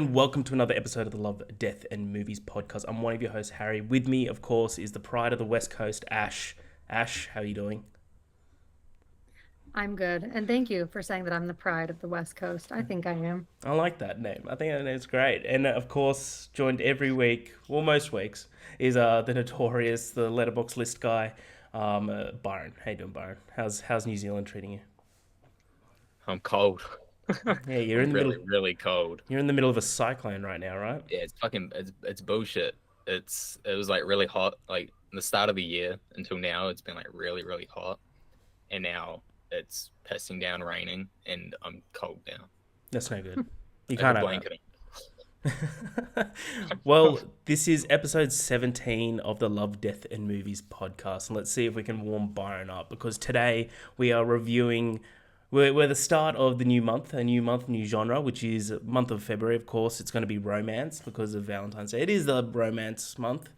and welcome to another episode of the Love, Death, and Movies podcast. I'm one of your hosts, Harry. With me, of course, is the pride of the West Coast, Ash. Ash, how are you doing? I'm good. And thank you for saying that I'm the pride of the West Coast. I think I am. I like that name. I think that name's great. And of course, joined every week, well, most weeks, is the notorious, the letterbox list guy, Byron. How you doing, Byron? How's New Zealand treating you? I'm cold. Yeah, you're I'm in the really, middle. really cold. You're in the middle of a cyclone right now, right? Yeah, it's bullshit. It was like really hot, like in the start of the year until now. It's been like really, really hot, and now it's pissing down raining, and I'm cold now. That's no good. You I have can't a have that. blanket Well, this is episode 17 of the Love, Death, and Movies podcast. And let's see if we can warm Byron up because today we are reviewing. We're the start of the new month, a new month, new genre, which is month of February, of course. It's going to be romance because of Valentine's Day. It is the romance month.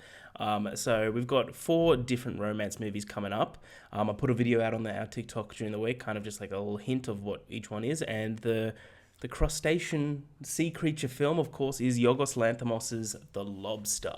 So we've got 4 different romance movies coming up. I put a video out on our TikTok during the week, kind of just like a little hint of what each one is. And the crustacean sea creature film, of course, is Yorgos Lanthimos' The Lobster.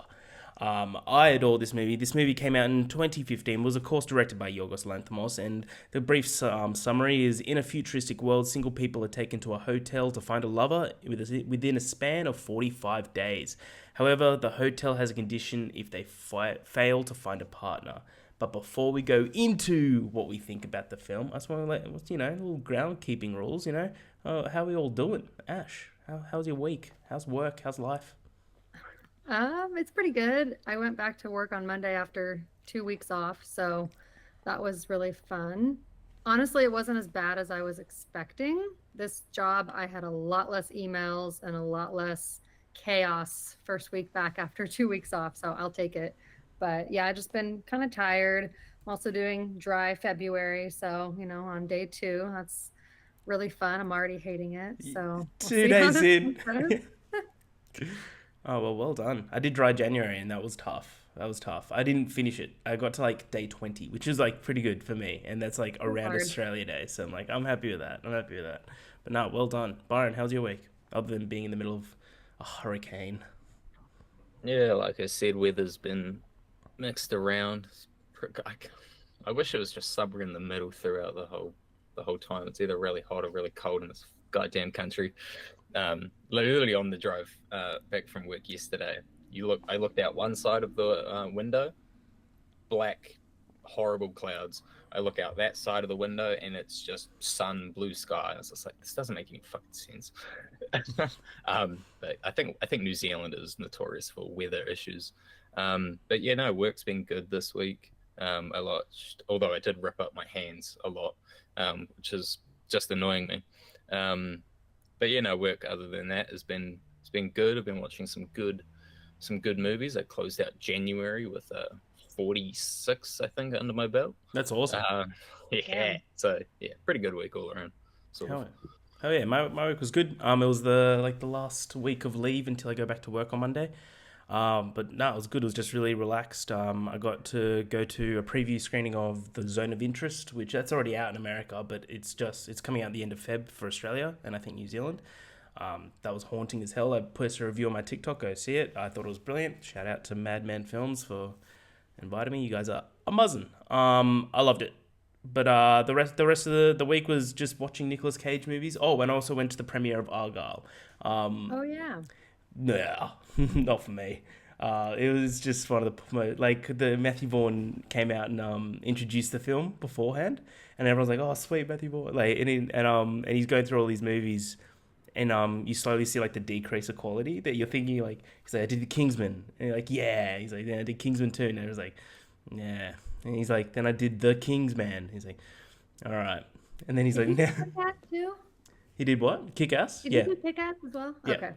I adore this movie. This movie came out in 2015, was of course directed by Yorgos Lanthimos, and the brief summary is: in a futuristic world, single people are taken to a hotel to find a lover within a span of 45 days. However, the hotel has a condition if they fail to find a partner. But before we go into what we think about the film, I just want to let, little groundkeeping rules, how are we all doing? Ash, how's your week? How's work? How's life? It's pretty good. I went back to work on Monday after 2 weeks off, so that was really fun. Honestly, it wasn't as bad as I was expecting. This job, I had a lot less emails and a lot less chaos first week back after 2 weeks off, so I'll take it. But yeah, I've just been kind of tired. I'm also doing dry February, so on day 2, that's really fun. I'm already hating it, so we'll Two see how days this in. goes. Oh, well done. I did dry January and that was tough. That was tough. I didn't finish it. I got to like day 20, which is like pretty good for me. And that's like around Hard. Australia Day. So I'm like, I'm happy with that. I'm happy with that. But no, well done. Byron, how's your week? Other than being in the middle of a hurricane. Yeah, like I said, weather's been mixed around. I wish it was just somewhere in the middle throughout the whole time. It's either really hot or really cold in this goddamn country. Literally on the drive back from work yesterday, I looked out one side of the window, black, horrible clouds. I look out that side of the window, and it's just sun, blue sky. I was just like, this doesn't make any fucking sense. But I think New Zealand is notorious for weather issues. But yeah, no, work's been good this week. I watched, although I did rip up my hands a lot, which is just annoying me. But yeah, no, work other than that it's been good. I've been watching some good movies. I closed out January with 46, I think, under my belt. That's awesome. Yeah, Yeah. so yeah, pretty good week all around. Sort of. Hell, oh yeah, my week was good. It was the last week of leave until I go back to work on Monday. But no, it was good. It was just really relaxed. I got to go to a preview screening of The Zone of Interest, which that's already out in America, but it's coming out the end of Feb for Australia and I think New Zealand. That was haunting as hell. I posted a review on my TikTok. Go see it. I thought it was brilliant. Shout out to Madman Films for inviting me. You guys are a muzzin. I loved it. But the rest of the week was just watching Nicolas Cage movies. Oh, and I also went to the premiere of Argyle. Oh yeah. No, not for me. It was just one of the Matthew Vaughn came out and introduced the film beforehand, and everyone's like, "Oh, sweet Matthew Vaughn!" And he's going through all these movies, and you slowly see like the decrease of quality that you're thinking like, he's like, "I did the Kingsman," and you're like, "Yeah," he's like, "Yeah, I did Kingsman too," and I was like, "Yeah," and he's like, "Then I did the Kingsman." He's like, "All right," and then he's Did like, he "Nah." do Kick-Ass too? He did what? Kick Ass? Did he Yeah. do Kick-Ass as well? Yeah. Okay.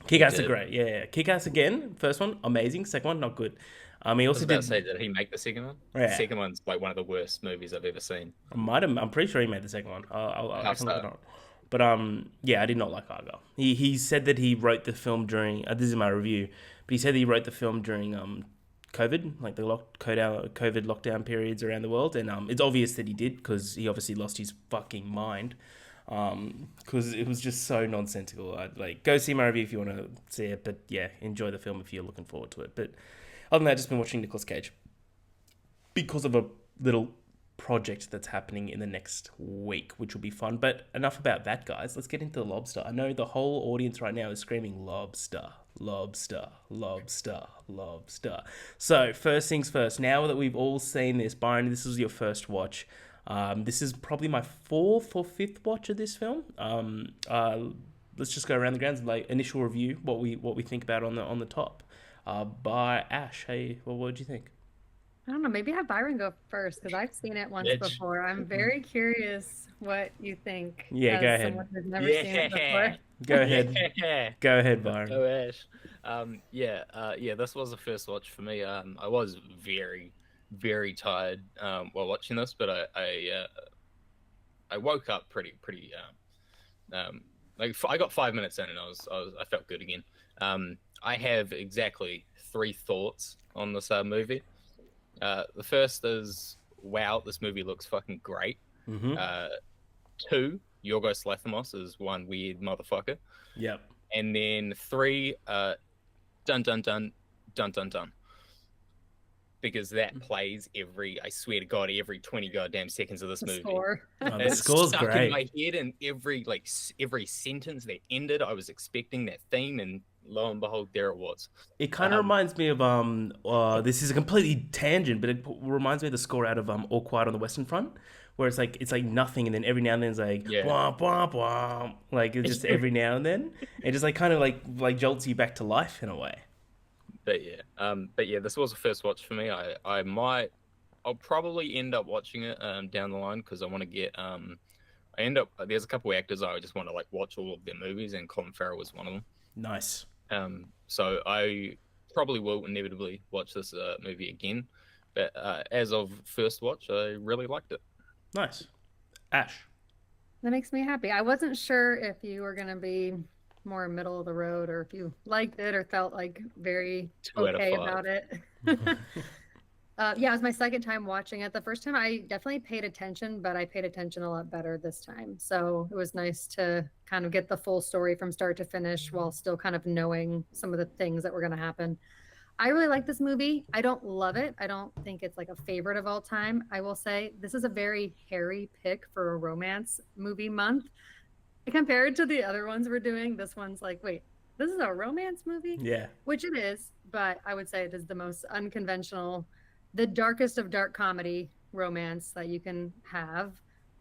Kick He Ass are did. great. Yeah. Kick Ass again. First one, amazing. Second one, not good. He I was also about did. to say, did he make the second one? The Yeah. second one's like one of the worst movies I've ever seen. I'm pretty sure he made the second one. I How can look it so? up. But yeah, I did not like Argo. He said that he wrote the film during. This is my review, but he said that he wrote the film during COVID, like the COVID lockdown periods around the world, and it's obvious that he did because he obviously lost his fucking mind. because it was just so nonsensical. I'd like go see my review if you want to see it, but yeah, enjoy the film if you're looking forward to it. But other than that, just been watching Nicolas Cage because of a little project that's happening in the next week, which will be fun. But enough about that, guys. Let's get into the Lobster. I know the whole audience right now is screaming lobster, lobster, lobster, lobster. So first things first, now that we've all seen this, Byron, this is your first watch. This is probably my fourth or fifth watch of this film. Let's just go around the grounds and like initial review, what we think about on the top. By Ash, hey, well, what did you think? I don't know. Maybe have Byron go first because I've seen it once Bitch. before. I'm very curious what you think. Yeah, go as ahead. Someone who's never seen it before. Go ahead. Yeah. Go ahead, Byron. Oh, Ash. This was the first watch for me. I was very, very tired while watching this, but I woke up pretty like I got 5 minutes in and I felt good again. I have exactly 3 thoughts on this movie. The first is, wow, this movie looks fucking great. Mm-hmm. 2, Yorgos Lanthimos is one weird motherfucker. Yep. And then 3, dun dun dun dun dun dun, because that plays I swear to God, every 20 goddamn seconds of this movie. Score. Oh, the It's score's stuck great. in my head, and every sentence that ended, I was expecting that theme, and lo and behold, there it was. It kind of reminds me of this is a completely tangent, but it reminds me of the score out of All Quiet on the Western Front, where it's like nothing, and then every now and then it's like womp womp womp, like it's just every now and then it just like kind of like jolts you back to life in a way. But yeah, this was the first watch for me. I'll probably end up watching it down the line because I want to get there's a couple of actors I just want to like watch all of their movies, and Colin Farrell was one of them. Nice. So I probably will inevitably watch this movie again. But as of first watch, I really liked it. Nice. Ash. That makes me happy. I wasn't sure if you were going to be more middle of the road or if you liked it or felt like very 2 out of okay 5. about it. Yeah, it was my second time watching it. The first time I definitely paid attention, but I paid attention a lot better this time. So it was nice to kind of get the full story from start to finish while still kind of knowing some of the things that were going to happen. I really like this movie. I don't love it. I don't think it's like a favorite of all time. I will say this is a very hairy pick for a romance movie month. Compared to the other ones we're doing, this one's like, wait, this is a romance movie? Yeah. Which it is, but I would say it is the most unconventional, the darkest of dark comedy romance that you can have.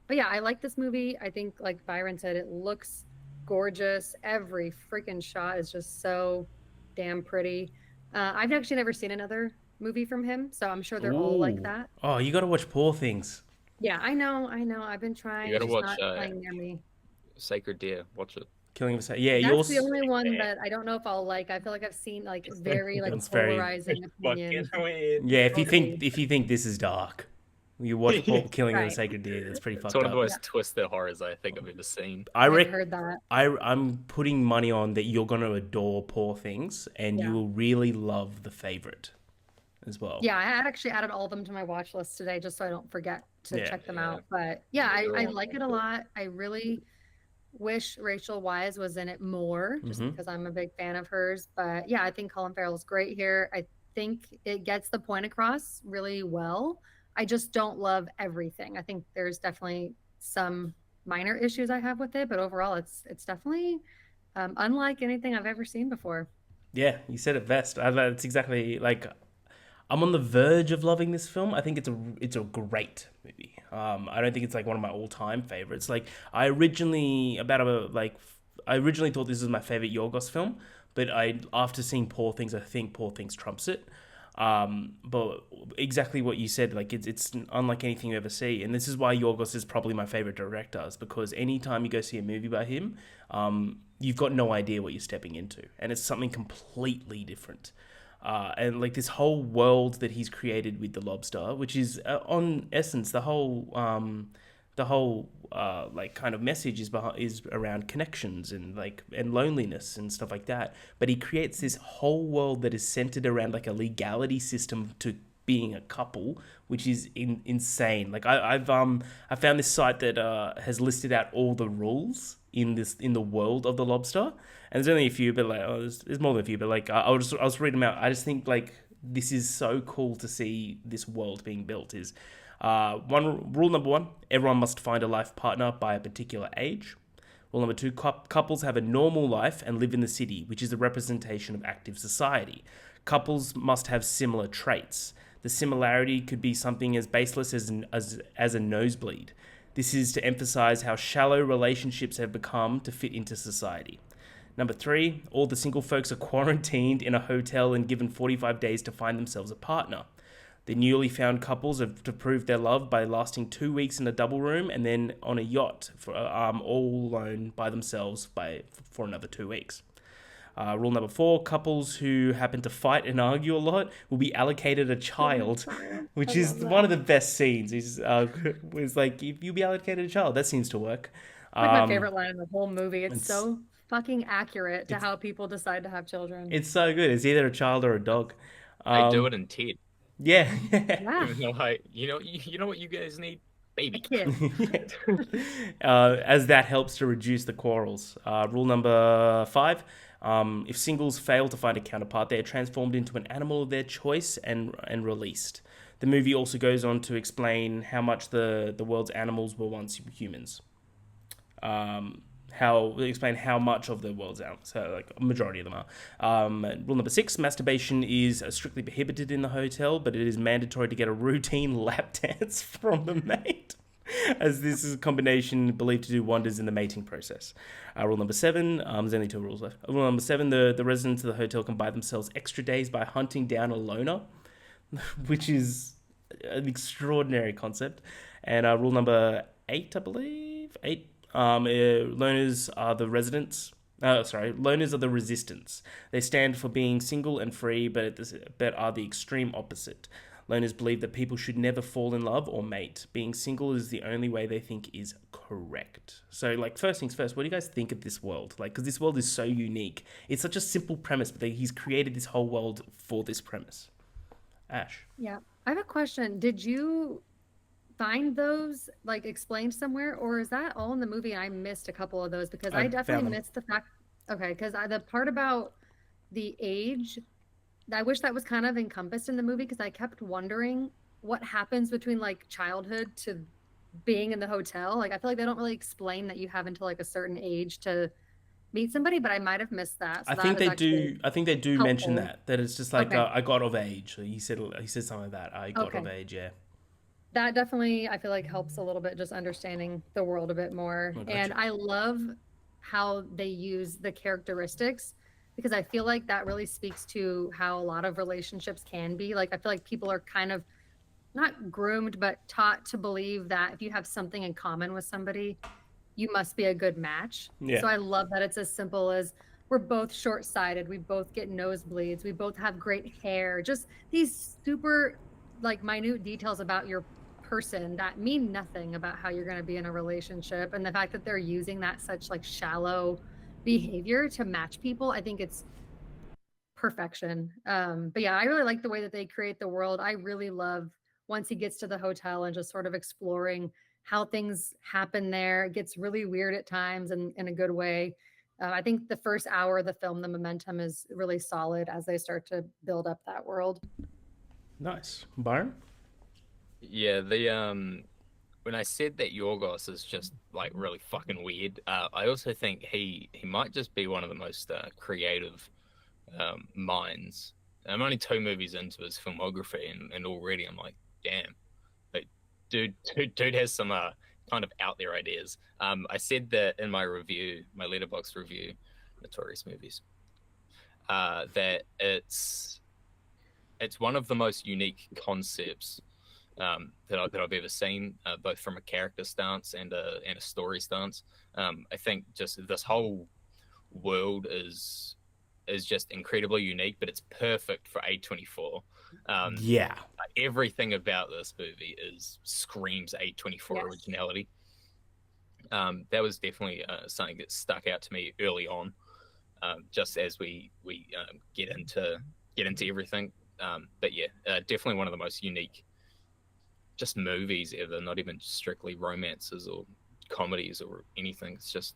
But yeah, I like this movie. I think, like Byron said, it looks gorgeous. Every freaking shot is just so damn pretty. I've actually never seen another movie from him, so I'm sure they're all like Ooh. that. Oh, you got to watch Poor Things. Yeah, I know. I've been trying. You gotta It's watch, not playing near me. Sacred Deer, watch it. Killing of a Yeah, That's yours. the only one that I don't know if I'll like. I feel like I've seen like very like That's very- polarizing opinions. Yeah, if you think this is dark, you watch Killing of a Right. Sacred Deer. That's pretty It's fucked one of up. the most twisted horrors I think I've ever seen. I I've heard that. I'm putting money on that you're going to adore Poor Things, and Yeah. you will really love The Favorite as well. Yeah, I had actually added all of them to my watch list today just so I don't forget to Yeah. check them Yeah. out. But yeah, Yeah, they're I all like it a lot. I really wish Rachel Weisz was in it more just Mhm. because I'm a big fan of hers. But yeah, I think Colin Farrell's great here. I think it gets the point across really well. I just don't love everything. I think there's definitely some minor issues I have with it, but overall it's definitely unlike anything I've ever seen before. Yeah, you said it best. It's exactly like I'm on the verge of loving this film. I think it's a great movie. I don't think it's like one of my all-time favorites. Like I originally thought this was my favorite Yorgos film, but after seeing Poor Things, I think Poor Things trumps it. But exactly what you said, like it's unlike anything you ever see, and this is why Yorgos is probably my favorite director, is because anytime you go see a movie by him, you've got no idea what you're stepping into, and it's something completely different. And like this whole world that he's created with the Lobster, which is on essence the whole like kind of message is around connections and loneliness and stuff like that. But he creates this whole world that is centered around like a legality system to being a couple, which is insane. Like I found this site that has listed out all the rules in the world of the lobster, and there's only a few, but like there's more than a few, but like I was reading them out. I just think like this is so cool to see this world being built. Is rule number one: everyone must find a life partner by a particular age. Rule number two: couples have a normal life and live in the city, which is a representation of active society. Couples must have similar traits. The similarity could be something as baseless as a nosebleed. This is to emphasize how shallow relationships have become to fit into society. Number three: all the single folks are quarantined in a hotel and given 45 days to find themselves a partner. The newly found couples have to prove their love by lasting 2 weeks in a double room and then on a yacht, all alone by themselves for another 2 weeks. Rule number four: couples who happen to fight and argue a lot will be allocated a child, which is one of the best scenes. It's like, if you be allocated a child, that seems to work. Like my favorite line in the whole movie. It's so fucking accurate to how people decide to have children. It's so good. It's either a child or a dog. I do it in Ted. Yeah. Yeah. Even though you know what you guys need? A Baby. kid. As that helps to reduce the quarrels. Rule number five: if singles fail to find a counterpart, they are transformed into an animal of their choice and released. The movie also goes on to explain how much the world's animals were once humans. How much of the world's animals, so like a majority of them are. Rule number six: masturbation is strictly prohibited in the hotel, but it is mandatory to get a routine lap dance from the mate, as this is a combination believed to do wonders in the mating process. Rule number seven: there's only 2 rules left. Rule number seven: the residents of the hotel can buy themselves extra days by hunting down a loner, which is an extraordinary concept. And rule number eight, I believe, loners are the residents. Loners are the resistance. They stand for being single and free, but are the extreme opposite. Loners believe that people should never fall in love or mate. Being single is the only way they think is correct. So, like, first things first, what do you guys think of this world? Like, because this world is so unique. It's such a simple premise, but he's created this whole world for this premise. Ash. Yeah. I have a question. Did you find those like explained somewhere, or is that all in the movie and I missed a couple of those? Because I definitely missed the fact. Okay, because the part about the age, I wish that was kind of encompassed in the movie, because I kept wondering what happens between like childhood to being in the hotel. Like, I feel like they don't really explain that you have until like a certain age to meet somebody, but I might have missed that. So I think they do. I think they do mention helpful. that it's just like Okay. I got of age. He said something like that. I got of Okay. age. Yeah. That definitely, I feel like, helps a little bit, just understanding the world a bit more. Oh, And gotcha. I love how they use the characteristics, because I feel like that really speaks to how a lot of relationships can be. Like, I feel like people are kind of not groomed, but taught to believe that if you have something in common with somebody, you must be a good match. Yeah. So I love that it's as simple as, we're both short-sighted, we both get nosebleeds, we both have great hair. Just these super like minute details about your person that mean nothing about how you're going to be in a relationship. And the fact that they're using that such like shallow behavior to match people, I think it's perfection. But yeah, I really like the way that they create the world. I really love once he gets to the hotel and just sort of exploring how things happen there. It gets really weird at times, and in a good way. I think the first hour of the film, the momentum is really solid as they start to build up that world. Nice. Byron? Yeah, when I said that Yorgos is just like really fucking weird, I also think he might just be one of the most creative minds. I'm only 2 movies into his filmography, and already I'm like, damn, like, dude has some kind of out there ideas. I said that in my review, my Letterboxd review, Notorious Movies, that it's one of the most unique concepts that I've ever seen, both from a character stance and a story stance. I think just this whole world is just incredibly unique, but it's perfect for A24. Yeah. Everything about this movie screams A24 Yes. originality. That was definitely something that stuck out to me early on, just as we get into everything. But yeah, definitely one of the most unique just movies ever. Not even strictly romances or comedies or anything. It's just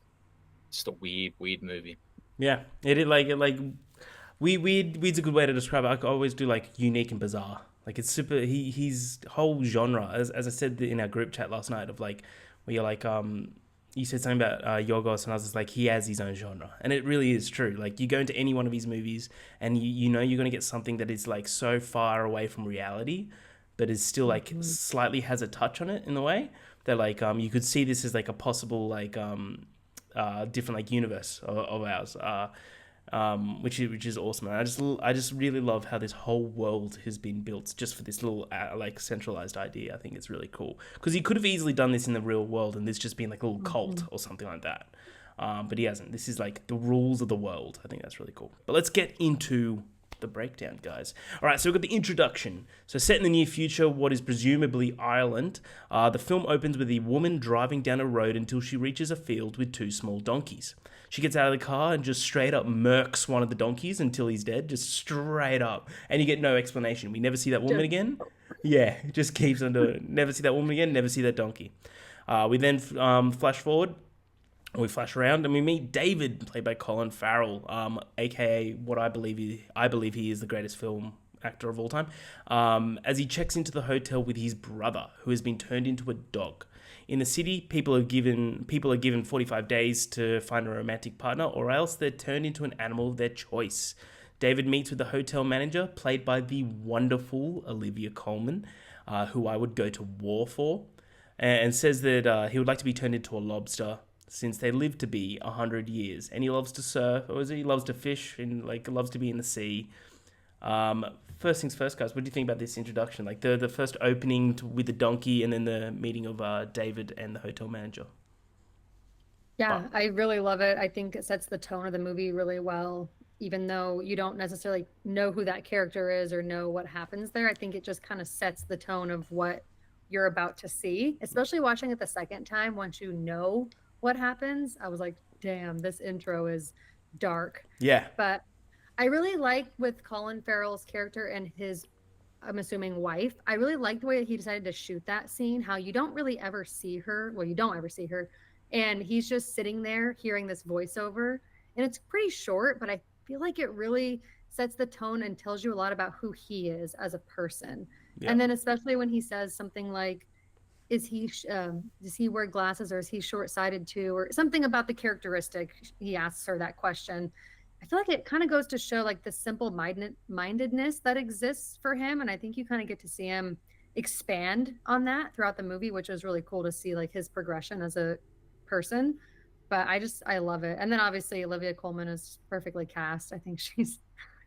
a weird movie. Yeah, like weird's a good way to describe it. I always do like unique and bizarre. Like it's super. He's whole genre, as I said in our group chat last night, of like where you're like you said something about Yorgos, and I was just like, he has his own genre, and it really is true. Like you go into any one of his movies, and you know you're gonna get something that is like so far away from reality, but is still like slightly has a touch on it in a way that like you could see this as like a possible like different like universe of ours. Which is awesome. And I just really love how this whole world has been built just for this little like centralized idea. I think it's really cool because he could have easily done this in the real world and this just been like a little cult or something like that. But he hasn't. This is like the rules of the world. I think that's really cool. But let's get into the breakdown, guys. All right, so we've got the introduction. So set in the near future, what is presumably Ireland, the film opens with a woman driving down a road until she reaches a field with two small donkeys. She gets out of the car and just straight up murks one of the donkeys until he's dead, just straight up. And you get no explanation. We never see that woman again. Yeah, just keeps on doing it. Never see that woman again, never see that donkey. We then flash forward. We flash around and we meet David, played by Colin Farrell, aka what I believe he is the greatest film actor of all time, as he checks into the hotel with his brother, who has been turned into a dog. In the city, people are given 45 days to find a romantic partner, or else they're turned into an animal of their choice. David meets with the hotel manager, played by the wonderful Olivia Colman, who I would go to war for, and says that he would like to be turned into a lobster, since they live to be 100 years, and he loves to surf, or is it he loves to fish and like loves to be in the sea. First things first, guys. What do you think about this introduction? Like the first opening with the donkey, and then the meeting of David and the hotel manager. Yeah, I really love it. I think it sets the tone of the movie really well, even though you don't necessarily know who that character is or know what happens there. I think it just kind of sets the tone of what you're about to see, especially watching it the second time once you know what happens. I was like, damn, this intro is dark. Yeah. But I really like with Colin Farrell's character and his, I'm assuming, wife. I really liked the way that he decided to shoot that scene, how you don't really ever see her. Well, you don't ever see her. And he's just sitting there hearing this voiceover. And it's pretty short, but I feel like it really sets the tone and tells you a lot about who he is as a person. Yeah. And then especially when he says something like, does he wear glasses, or is he short-sighted too, or something about the characteristic, he asks her that question. I feel like it kind of goes to show like the simple mindedness that exists for him, and I think you kind of get to see him expand on that throughout the movie, which is really cool to see, like his progression as a person. But I love it. And then obviously Olivia Colman is perfectly cast. I think she's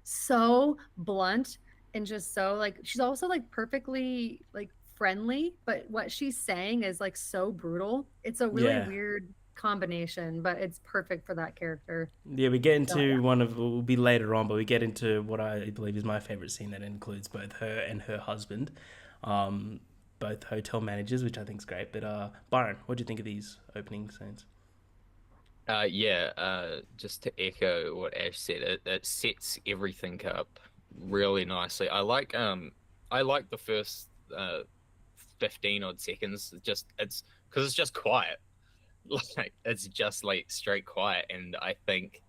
so blunt and just so like, she's also like perfectly like friendly, but what she's saying is like so brutal. It's a really weird combination, but it's perfect for that character. Yeah, we get into one of, it will be later on, but we get into what I believe is my favorite scene that includes both her and her husband, both hotel managers, which I think is great. But Byron, what do you think of these opening scenes? Just to echo what Ash said, it sets everything up really nicely. I like the first 15 odd seconds. It's because it's just quiet. Like it's just like straight quiet, and I think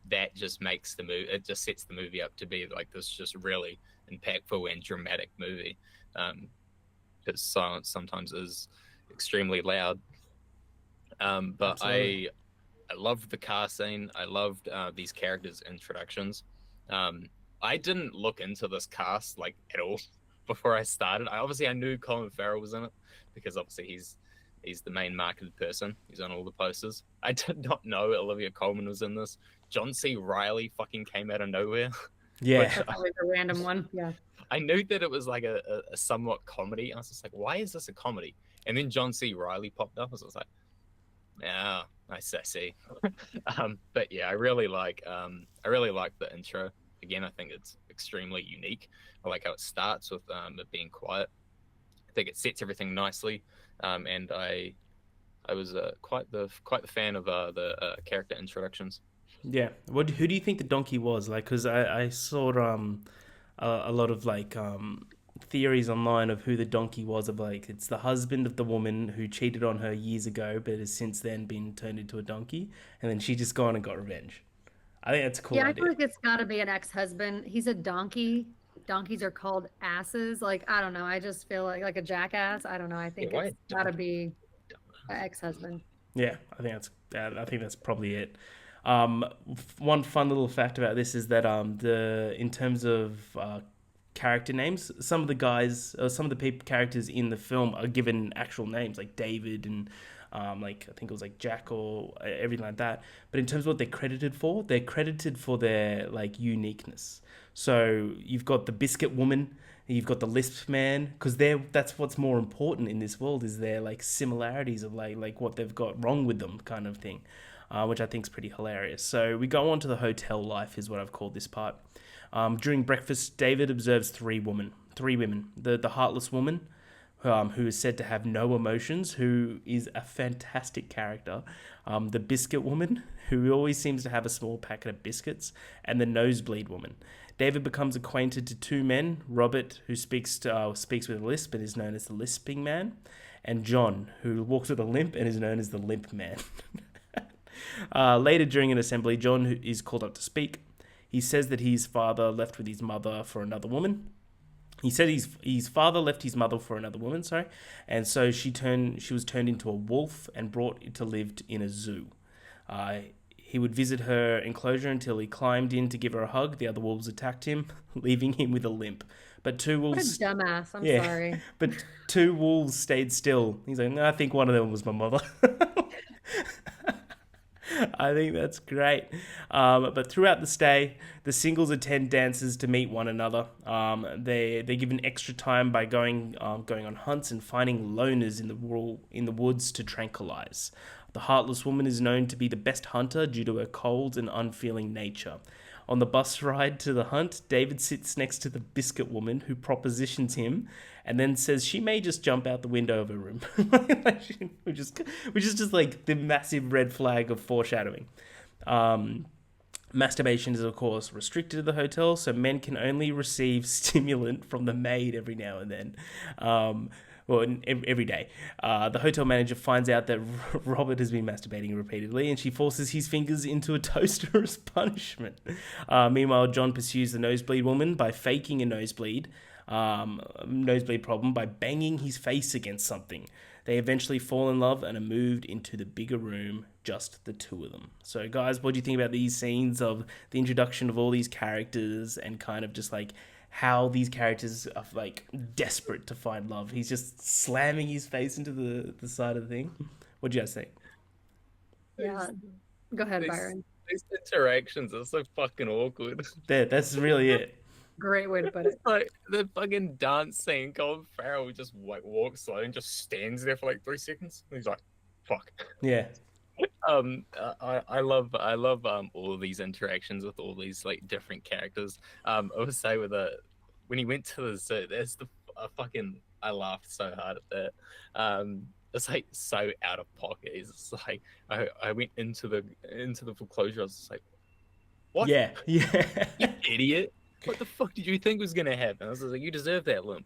that just makes the movie, it just sets the movie up to be like this just really impactful and dramatic movie, because silence sometimes is extremely loud. But I loved the car scene. I loved these characters' introductions. I didn't look into this cast like at all before I started. I knew Colin Farrell was in it because obviously he's the main marketed person. He's on all the posters. I did not know Olivia Colman was in this. John C. Reilly fucking came out of nowhere. Yeah. That's always a random one. Yeah. I knew that it was like a somewhat comedy. I was just like, why is this a comedy? And then John C. Reilly popped up. I was like, yeah, I see. But yeah, I really like the intro. Again, I think it's extremely unique. I like how it starts with it being quiet. I think it sets everything nicely. And I was quite the fan of the character introductions. Yeah. Who do you think the donkey was? Like, because I saw a lot of like theories online of who the donkey was. Of like, it's the husband of the woman who cheated on her years ago, but has since then been turned into a donkey, and then she just gone and got revenge. I think that's a cool Yeah, I feel idea. like it's got to be an ex-husband. He's a donkey. Donkeys are called asses. Like, I don't know. I just feel like a jackass. I don't know. I Yeah, think why it's a got to donkey? be an ex-husband. Yeah, I think that's probably it. One fun little fact about this is that the in terms of character names, some of the guys, some of the people characters in the film are given actual names like David and like I think it was like Jack or everything like that. But in terms of what they're credited for their like uniqueness. So you've got the Biscuit Woman, you've got the Lisp Man, because that's what's more important in this world is their like similarities of like what they've got wrong with them kind of thing, which I think is pretty hilarious. So we go on to the hotel life is what I've called this part. During breakfast, David observes three women. The heartless woman, who is said to have no emotions, who is a fantastic character. The biscuit woman, who always seems to have a small packet of biscuits, and the nosebleed woman. David becomes acquainted to two men: Robert, who speaks with a lisp and is known as the lisping man, and John, who walks with a limp and is known as the limp man. Later during an assembly, John is called up to speak. He says that his father left with his mother for another woman. He said his father left his mother for another woman, sorry, and so she was turned into a wolf and brought to live in a zoo. Uh, he would visit her enclosure until he climbed in to give her a hug. The other wolves attacked him, leaving him with a limp. But two What a wolves, dumbass. I'm yeah, sorry. but two wolves stayed still. He's like, no, I think one of them was my mother. I think that's great. But throughout the stay, the singles attend dances to meet one another. They're given extra time by going on hunts and finding loners in the woods to tranquilize. The heartless woman is known to be the best hunter due to her cold and unfeeling nature. On the bus ride to the hunt, David sits next to the biscuit woman who propositions him and then says she may just jump out the window of her room. Which is just like the massive red flag of foreshadowing. Masturbation is, of course, restricted to the hotel, so men can only receive stimulant from the maid every now and then. Every day. The hotel manager finds out that Robert has been masturbating repeatedly, and she forces his fingers into a toaster as punishment. Meanwhile, John pursues the nosebleed woman by faking a nosebleed problem by banging his face against something. They eventually fall in love and are moved into the bigger room, just the two of them. So, guys, what do you think about these scenes of the introduction of all these characters and kind of just like how these characters are like desperate to find love? He's just slamming his face into the side of the thing. What do you guys think? Yeah. Go ahead, These, Byron. these interactions are so fucking awkward. That's really it. Great way to put it. It's like the fucking dance scene, Colin Farrell just like walks slow and just stands there for like 3 seconds. And he's like, fuck. Yeah. I love all of these interactions with all these like different characters. I would say when he went to the zoo, that's the fucking I laughed so hard at that. It's like so out of pocket. It's just like I went into the foreclosure. I was just like, what? Yeah. You Yeah. idiot! What the fuck did you think was gonna happen? I was like, you deserve that limp.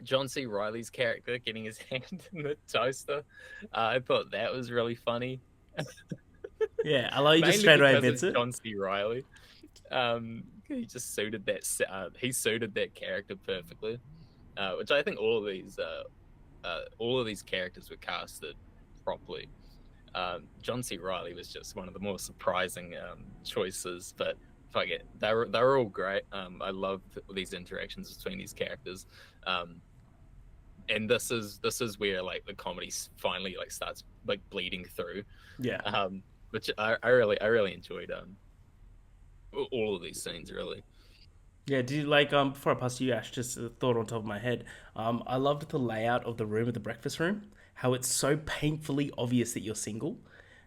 John C. Riley's character getting his hand in the toaster. I thought that was really funny. Yeah. I like you just Mainly straight away because admits it's it. John C. Riley. He just suited that. He suited that character perfectly, which I think all of these characters were casted properly. John C. Riley was just one of the more surprising choices, but fuck it, they were all great. I love these interactions between these characters. And this is where like the comedy finally like starts like bleeding through, Yeah. which I really enjoyed all of these scenes really. Yeah, do you like before I pass to you, Ash, just a thought on top of my head. I loved the layout of the room at the breakfast room. How it's so painfully obvious that you're single.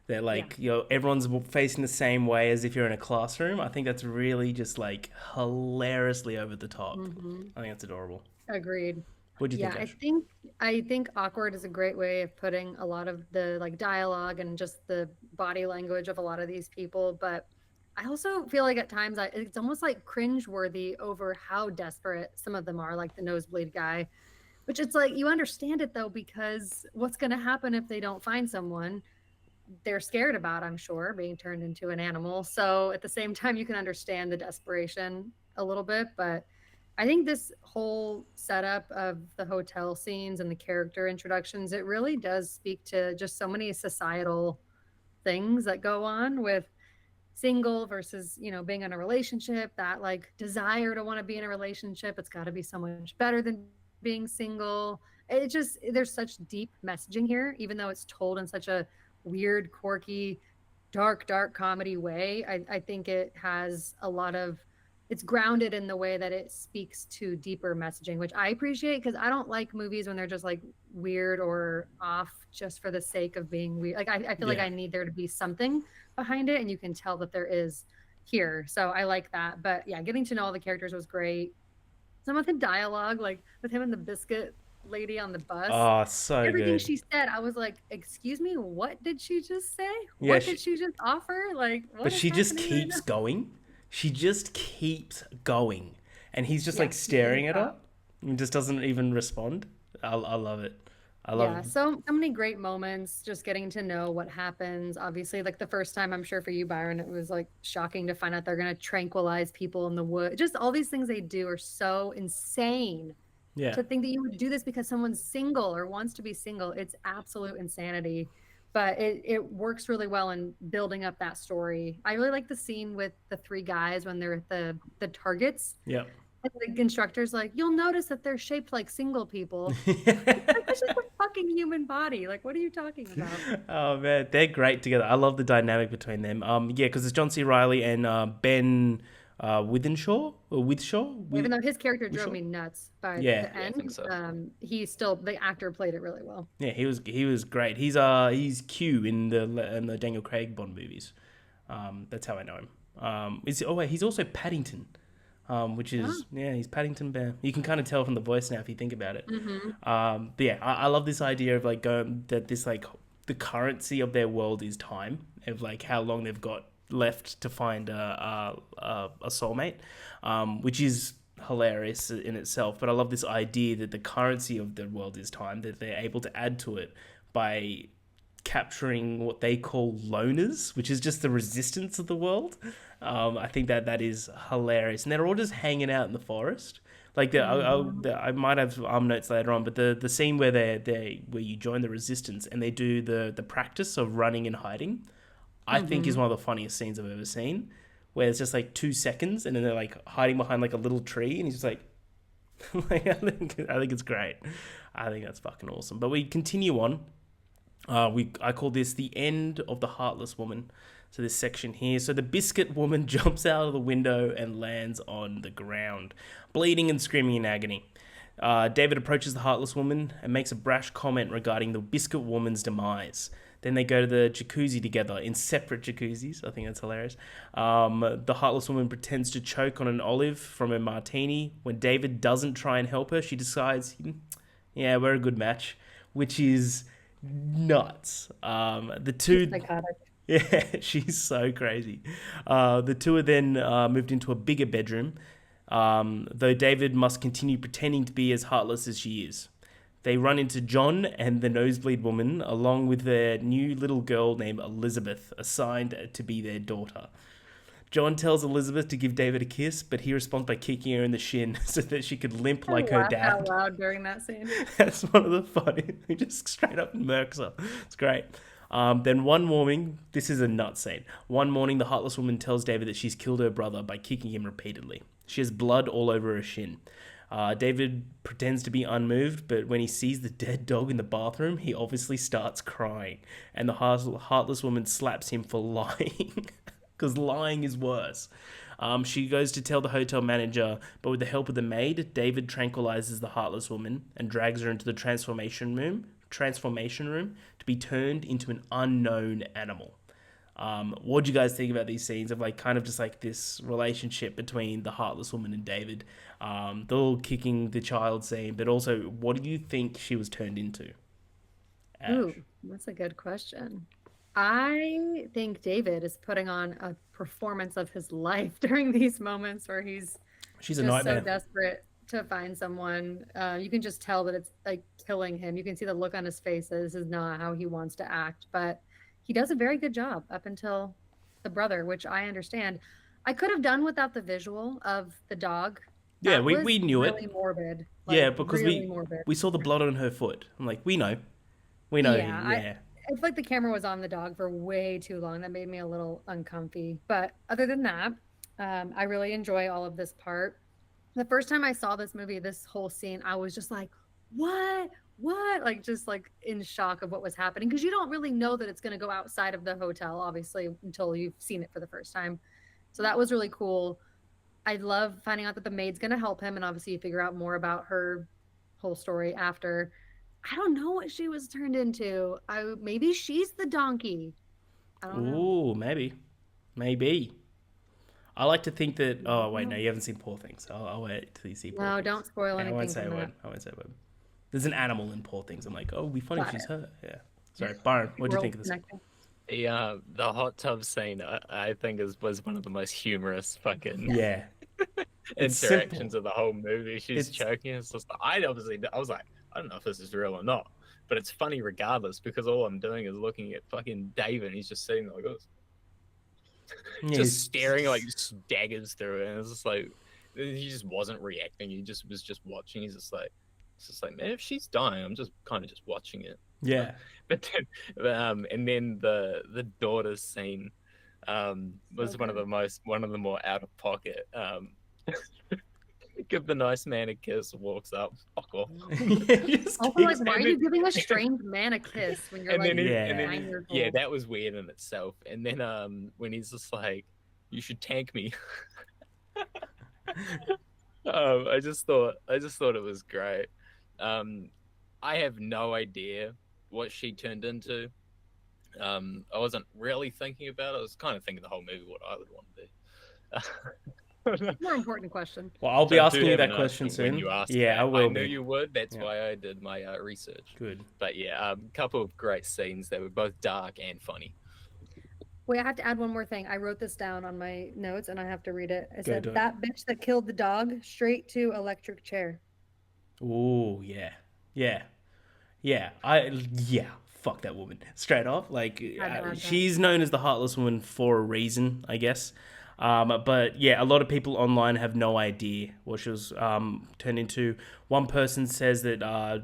That like everyone's facing the same way as if you're in a classroom. I think that's really just like hilariously over the top. Mhm. I think that's adorable. Agreed. What do you Yeah, think, I Ash? think I think awkward is a great way of putting a lot of the like dialogue and just the body language of a lot of these people, but I also feel like at times it's almost like cringeworthy over how desperate some of them are, like the nosebleed guy, which it's like you understand it though, because what's going to happen if they don't find someone? They're scared about, I'm sure, being turned into an animal. So at the same time, you can understand the desperation a little bit. But I think this whole setup of the hotel scenes and the character introductions, it really does speak to just so many societal things that go on with single versus, being in a relationship, that like desire to want to be in a relationship. It's got to be so much better than being single. It just, there's such deep messaging here, even though it's told in such a weird, quirky, dark comedy way. I think it has a lot of, it's grounded in the way that it speaks to deeper messaging, which I appreciate, because I don't like movies when they're just like weird or off just for the sake of being weird. Like I feel like I need there to be something behind it, and you can tell that there is here. So I like that. But yeah, getting to know all the characters was great. Some of the dialogue, like with him and the biscuit lady on the bus, Oh, so everything good. she said, I was like, excuse me, what did she just say? Yeah, What did she just offer? Like, but what is she just happening right keeps now? going. She just keeps going. And he's just Yeah, like he didn't staring at her stop. and just doesn't even respond. I love it. I love Yeah, so many great moments, just getting to know what happens. Obviously, like the first time, I'm sure for you, Byron, it was like shocking to find out they're gonna tranquilize people in the wood. Just all these things they do are so insane. Yeah. To think that you would do this because someone's single or wants to be single, it's absolute insanity. But it works really well in building up that story. I really like the scene with the three guys when they're at the targets. Yeah. And the instructor's like, you'll notice that they're shaped like single people. Like, that's just a fucking human body. Like, what are you talking about? Oh man, they're great together. I love the dynamic between them. Yeah, because it's John C. Riley and Ben Withenshaw or Withshaw. Even though his character drove Withshaw. me nuts by Yeah, the Yeah, I think end, so. he still, the actor played it really well. yeah, he was great. He's Q in the Daniel Craig Bond movies. That's how I know him. Wait, he's also Paddington. Which Oh, is yeah, he's Paddington Bear. You can kind of tell from the voice now if you think about it. mm-hmm. But yeah, I love this idea of like that this like the currency of their world is time, of like how long they've got left to find a soulmate, which is hilarious in itself. But I love this idea that the currency of the world is time, that they're able to add to it by capturing what they call loners, which is just the resistance of the world. I think that is hilarious, and they're all just hanging out in the forest. Like Mm-hmm. I might have notes later on, but the scene where they where you join the resistance and they do the practice of running and hiding, I think is Mm-hmm. one of the funniest scenes I've ever seen. Where it's just like 2 seconds, and then they're like hiding behind like a little tree, and he's just like, like I think it's great. I think that's fucking awesome. But we continue on. I call this the end of the heartless woman. So this section here. So the biscuit woman jumps out of the window and lands on the ground, bleeding and screaming in agony. David approaches the heartless woman and makes a brash comment regarding the biscuit woman's demise. Then they go to the jacuzzi together in separate jacuzzis. I think that's hilarious. The heartless woman pretends to choke on an olive from a martini. When David doesn't try and help her, she decides, yeah, we're a good match, which is nuts. The He's two, psychotic. yeah, she's so crazy. The two are then moved into a bigger bedroom, though David must continue pretending to be as heartless as she is. They run into John and the nosebleed woman, along with their new little girl named Elizabeth, assigned to be their daughter. John tells Elizabeth to give David a kiss, but he responds by kicking her in the shin so that she could limp I like her laughed out dad. loud during that scene. That's one of the funny. He just straight up murks her. It's great. Then one morning, this is a nut scene. One morning, the heartless woman tells David that she's killed her brother by kicking him repeatedly. She has blood all over her shin. David pretends to be unmoved, but when he sees the dead dog in the bathroom, he obviously starts crying. And the heartless woman slaps him for lying. Because lying is worse. She goes to tell the hotel manager, but with the help of the maid, David tranquilizes the heartless woman and drags her into the transformation room to be turned into an unknown animal. What do you guys think about these scenes of like kind of just like this relationship between the heartless woman and David, the little kicking the child scene, but also what do you think she was turned into? Ash. Ooh, that's a good question. I think David is putting on a performance of his life during these moments where he's She's a just so nightmare. desperate to find someone. You can just tell that it's like killing him. You can see the look on his face that this is not how he wants to act, but he does a very good job up until the brother, which I understand. I could have done without the visual of the dog. Yeah, That we was knew it. really morbid, Yeah, like because really morbid. we saw the blood on her foot. I'm like, we know. We know. Yeah, Yeah. I feel like the camera was on the dog for way too long. That made me a little uncomfy. But other than that, I really enjoy all of this part. The first time I saw this movie, this whole scene, I was just like, what? What? Like, just like in shock of what was happening. Because you don't really know that it's going to go outside of the hotel, obviously, until you've seen it for the first time. So that was really cool. I love finding out that the maid's going to help him. And obviously, you figure out more about her whole story after. I don't know what she was turned into. Maybe she's the donkey. I don't know. Ooh, maybe. Maybe. I like to think that. Oh, wait, no, you haven't seen Poor Things. I'll wait till you see Poor No, Things. don't spoil Yeah, I anything won't say a from that. word. I won't say a word. There's an animal in Poor Things. I'm like, oh, it'd be funny if Got she's it. her. Yeah. Sorry, Byron, what do you World think of this? connecting. The hot tub scene, I think was one of the most humorous fucking Yeah. It's interactions simple. of the whole movie. She's It's- choking. It's just I was like, I don't know if this is real or not, but it's funny regardless because all I'm doing is looking at fucking David. And he's just sitting there like this, Yeah, just staring like daggers through it. And it's just like he just wasn't reacting. He just was just watching. It's just like man, if she's dying, I'm just kind of just watching it. yeah. But then, and then the daughter's scene was So one of good. the more out of pocket. Give the nice man a kiss, walks up, fuck off. Just Also, like, keeps- why are you giving a strange man a kiss when you're And like then, he, Yeah. and then 9 years yeah, old? that was weird in itself. And then when he's just like, "You should tank me," I just thought it was great. I have no idea what she turned into. I wasn't really thinking about it. I was kind of thinking the whole movie what I would want to be. More important question. Well, I'll be So I asking do you have that an question answer when soon. you asked Yeah, that. I will. I knew be. you would. That's Yeah. why I did my research. Good. But yeah, a couple of great scenes that were both dark and funny. Wait, I have to add one more thing. I wrote this down on my notes and I have to read it. I said, do it. that bitch that killed the dog, straight to electric chair. Ooh, yeah. Yeah. Yeah. Yeah. Fuck that woman. Straight off. Like, add that. she's known as the Heartless Woman for a reason, I guess. But yeah, a lot of people online have no idea what she was turned into. One person says that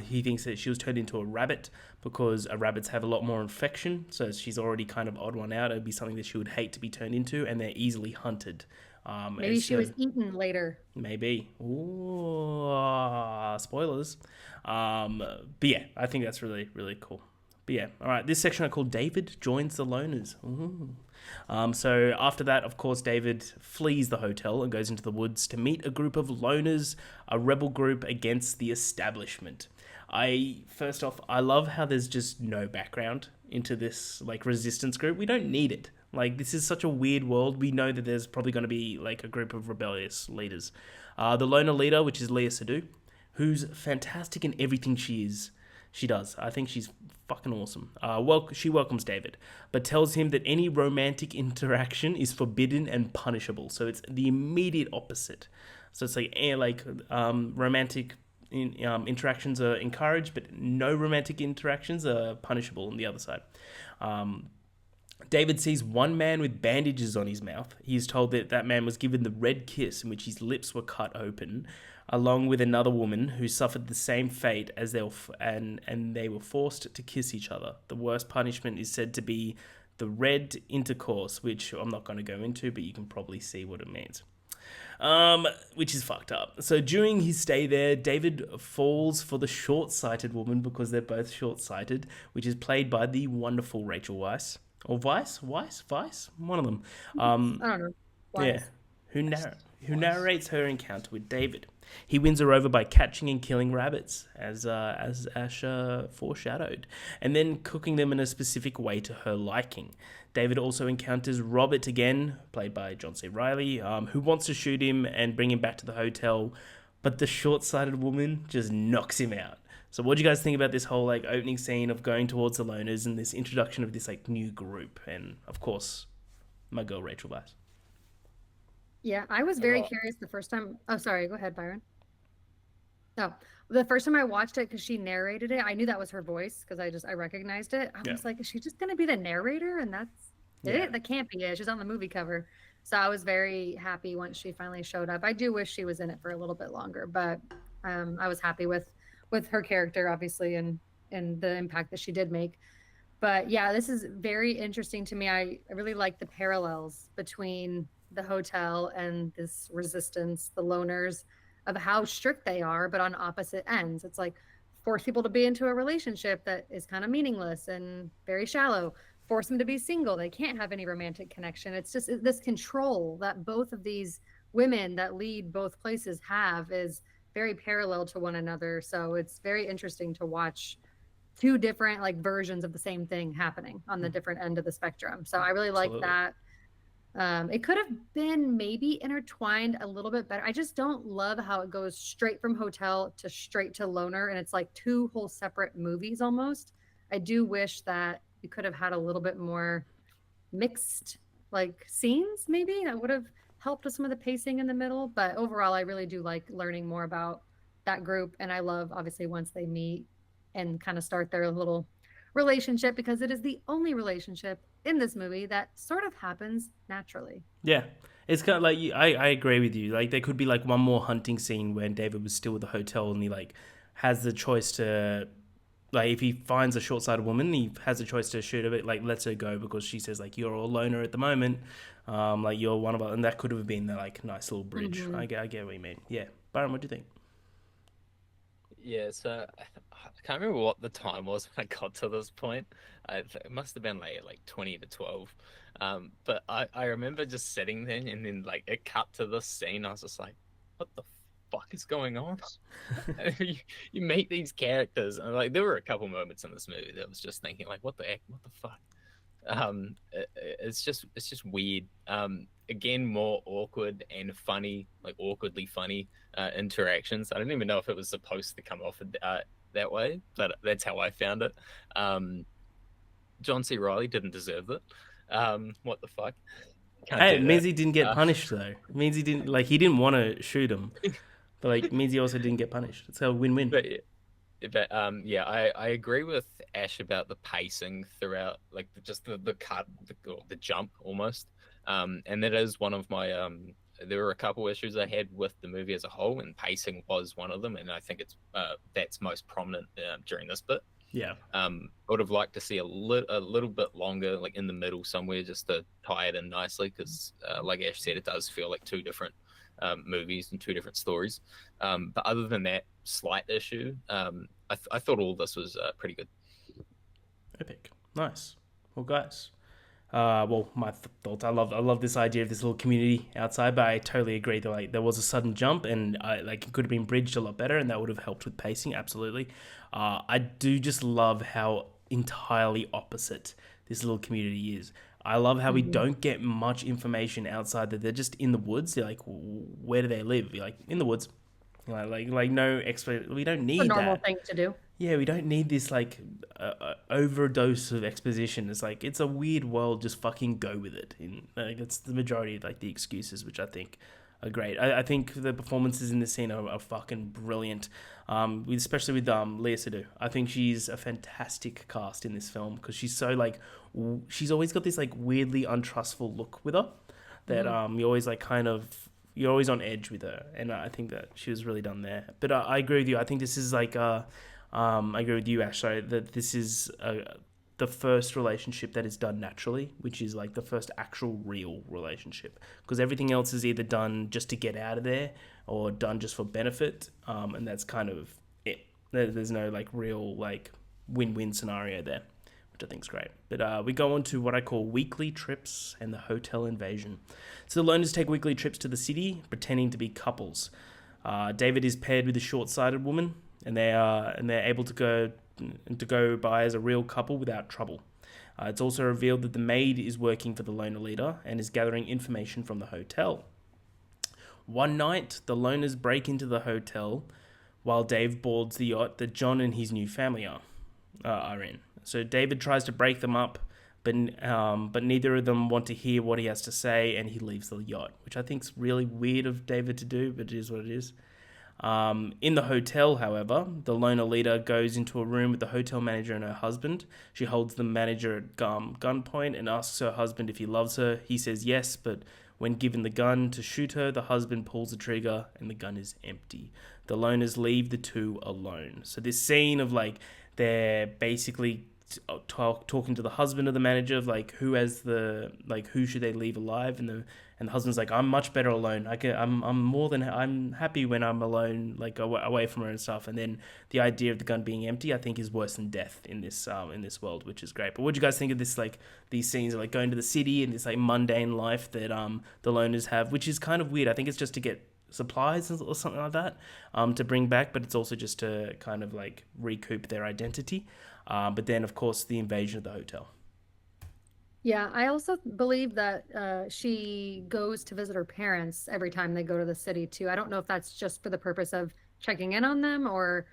he thinks that she was turned into a rabbit because rabbits have a lot more infection. So she's already kind of odd one out. It'd be something that she would hate to be turned into, and they're easily hunted. Maybe and she so- was eaten later. Maybe. Ooh, spoilers. But yeah, I think that's really, really cool. But yeah, all right. This section I call David Joins the Loners. Ooh. So after that, of course, David flees the hotel and goes into the woods to meet a group of loners, a rebel group against the establishment. First off, I love how there's just no background into this like resistance group. We don't need it. Like, this is such a weird world. We know that there's probably going to be like a group of rebellious leaders. The loner leader, which is Leah Sadu, who's fantastic in everything she does. I think she's fucking awesome. She welcomes David, but tells him that any romantic interaction is forbidden and punishable. So it's the immediate opposite. So it's like romantic interactions are encouraged, but no romantic interactions are punishable on the other side. David sees one man with bandages on his mouth. He is told that that man was given the red kiss in which his lips were cut open, along with another woman who suffered the same fate as and they were forced to kiss each other. The worst punishment is said to be the red intercourse, which I'm not going to go into, but you can probably see what it means. Which is fucked up. So during his stay there, David falls for the short-sighted woman because they're both short-sighted, which is played by the wonderful Rachel Weisz. Or Weisz? One of them. I don't know. Why? Yeah. Who narrates her encounter with David. He wins her over by catching and killing rabbits, as Ash foreshadowed, and then cooking them in a specific way to her liking. David also encounters Robert again, played by John C. Reilly, who wants to shoot him and bring him back to the hotel, but the short-sighted woman just knocks him out. So what do you guys think about this whole like opening scene of going towards the loners and this introduction of this like new group, and of course my girl Rachel Weisz? Yeah, I was very curious the first time. Oh, sorry. Go ahead, Byron. No, the first time I watched it, because she narrated it, I knew that was her voice because I recognized it. I was like, is she just gonna be the narrator? And that's it? That can't be it. She's on the movie cover. So I was very happy once she finally showed up. I do wish she was in it for a little bit longer, but I was happy with her character, obviously, and the impact that she did make. But yeah, this is very interesting to me. I really like the parallels between the hotel and this resistance, the loners, of how strict they are, but on opposite ends. It's like force people to be into a relationship that is kind of meaningless and very shallow. Force them to be single. They can't have any romantic connection. It's just this control that both of these women that lead both places have is very parallel to one another. So it's very interesting to watch two different like versions of the same thing happening on the different end of the spectrum. So I really like that. It could have been maybe intertwined a little bit better. I just don't love how it goes straight from hotel to straight to loner, and it's like two whole separate movies almost. I do wish that you could have had a little bit more mixed like scenes, maybe that would have helped with some of the pacing in the middle. But overall, I really do like learning more about that group, and I love obviously once they meet and kind of start their little relationship, because it is the only relationship in this movie that sort of happens naturally. Yeah. It's kind of like, I agree with you. Like, there could be like one more hunting scene when David was still at the hotel and he like has the choice to, like, if he finds a short-sighted woman, he has a choice to shoot her, like, lets her go because she says, like, you're a loner at the moment. Like, you're one of us. And that could have been the, like, nice little bridge. Mm-hmm. I get what you mean. Yeah. Byron, what do you think? Yeah, so I can't remember what the time was when I got to this point. It must have been like 20 to 12. But I remember just sitting there and then like it cut to this scene. I was just like, what the fuck is going on? you meet these characters and like there were a couple moments in this movie that was just thinking like, what the heck, what the fuck? It's just weird. Again, more awkward and funny, like awkwardly funny interactions. I don't even know if it was supposed to come off that way, but that's how I found it. John C. Reilly didn't deserve it. What the fuck? Hey, it means he didn't get punished though. It means he didn't want to shoot him, but like it means he also didn't get punished. It's a win-win. But yeah, I agree with Ash about the pacing throughout, like just the cut, the jump almost. And that is one of my there were a couple issues I had with the movie as a whole, and pacing was one of them. And I think it's that's most prominent during this bit. Yeah. I would have liked to see a little bit longer, like in the middle somewhere, just to tie it in nicely, because like Ash said, it does feel like two different movies and two different stories. But other than that slight issue, I thought all this was pretty good. Epic. Nice. Well, guys. My thoughts. I love this idea of this little community outside, but I totally agree that like there was a sudden jump, and it could have been bridged a lot better, and that would have helped with pacing. Absolutely. I do just love how entirely opposite this little community is. I love how we don't get much information outside that they're just in the woods. They're like, where do they live? You're like, in the woods. Like no explanation. We don't need that. It's a normal thing to do. Yeah, we don't need this like overdose of exposition. It's like it's a weird world. Just fucking go with it. It's the majority of like the excuses, which I think are great. I think the performances in this scene are fucking brilliant. Especially with Lea Seydoux. I think she's a fantastic cast in this film because she's so like she's always got this like weirdly untrustful look with her that you always like kind of. You're always on edge with her, and I think that she was really done there. But I agree with you. I think this is like, I agree with you, Ash. Sorry, that this is the first relationship that is done naturally, which is like the first actual real relationship. Because everything else is either done just to get out of there or done just for benefit, and that's kind of it. There's no like real like win-win scenario there, which I think is great. But we go on to what I call weekly trips and the hotel invasion. So the loners take weekly trips to the city, pretending to be couples. David is paired with a short-sighted woman, and they're able to go by as a real couple without trouble. It's also revealed that the maid is working for the loner leader and is gathering information from the hotel. One night, the loners break into the hotel while Dave boards the yacht that John and his new family are in. So David tries to break them up, but neither of them want to hear what he has to say, and he leaves the yacht, which I think is really weird of David to do, but it is what it is. In the hotel, however, the loner leader goes into a room with the hotel manager and her husband. She holds the manager at gunpoint and asks her husband if he loves her. He says yes, but when given the gun to shoot her, the husband pulls the trigger and the gun is empty. The loners leave the two alone. So this scene of like they're basically talking to the husband of the manager of like who should they leave alive, and the husband's like, I'm much better alone. I'm happy when I'm alone, like away from her and stuff. And then the idea of the gun being empty, I think, is worse than death in this world, which is great. But what do you guys think of this, like these scenes of like going to the city and this like mundane life that the loners have, which is kind of weird. I think it's just to get supplies or something like that to bring back, but it's also just to kind of like recoup their identity. But then, of course, the invasion of the hotel. Yeah, I also believe that she goes to visit her parents every time they go to the city too. I don't know if that's just for the purpose of checking in on them or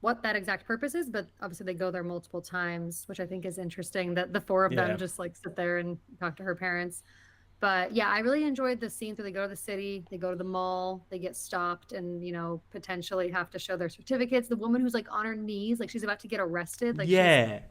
what that exact purpose is, but obviously they go there multiple times, which I think is interesting that the four of them just like sit there and talk to her parents. But yeah, I really enjoyed the scenes where they go to the city, they go to the mall, they get stopped and, you know, potentially have to show their certificates. The woman who's like on her knees, like she's about to get arrested, like she's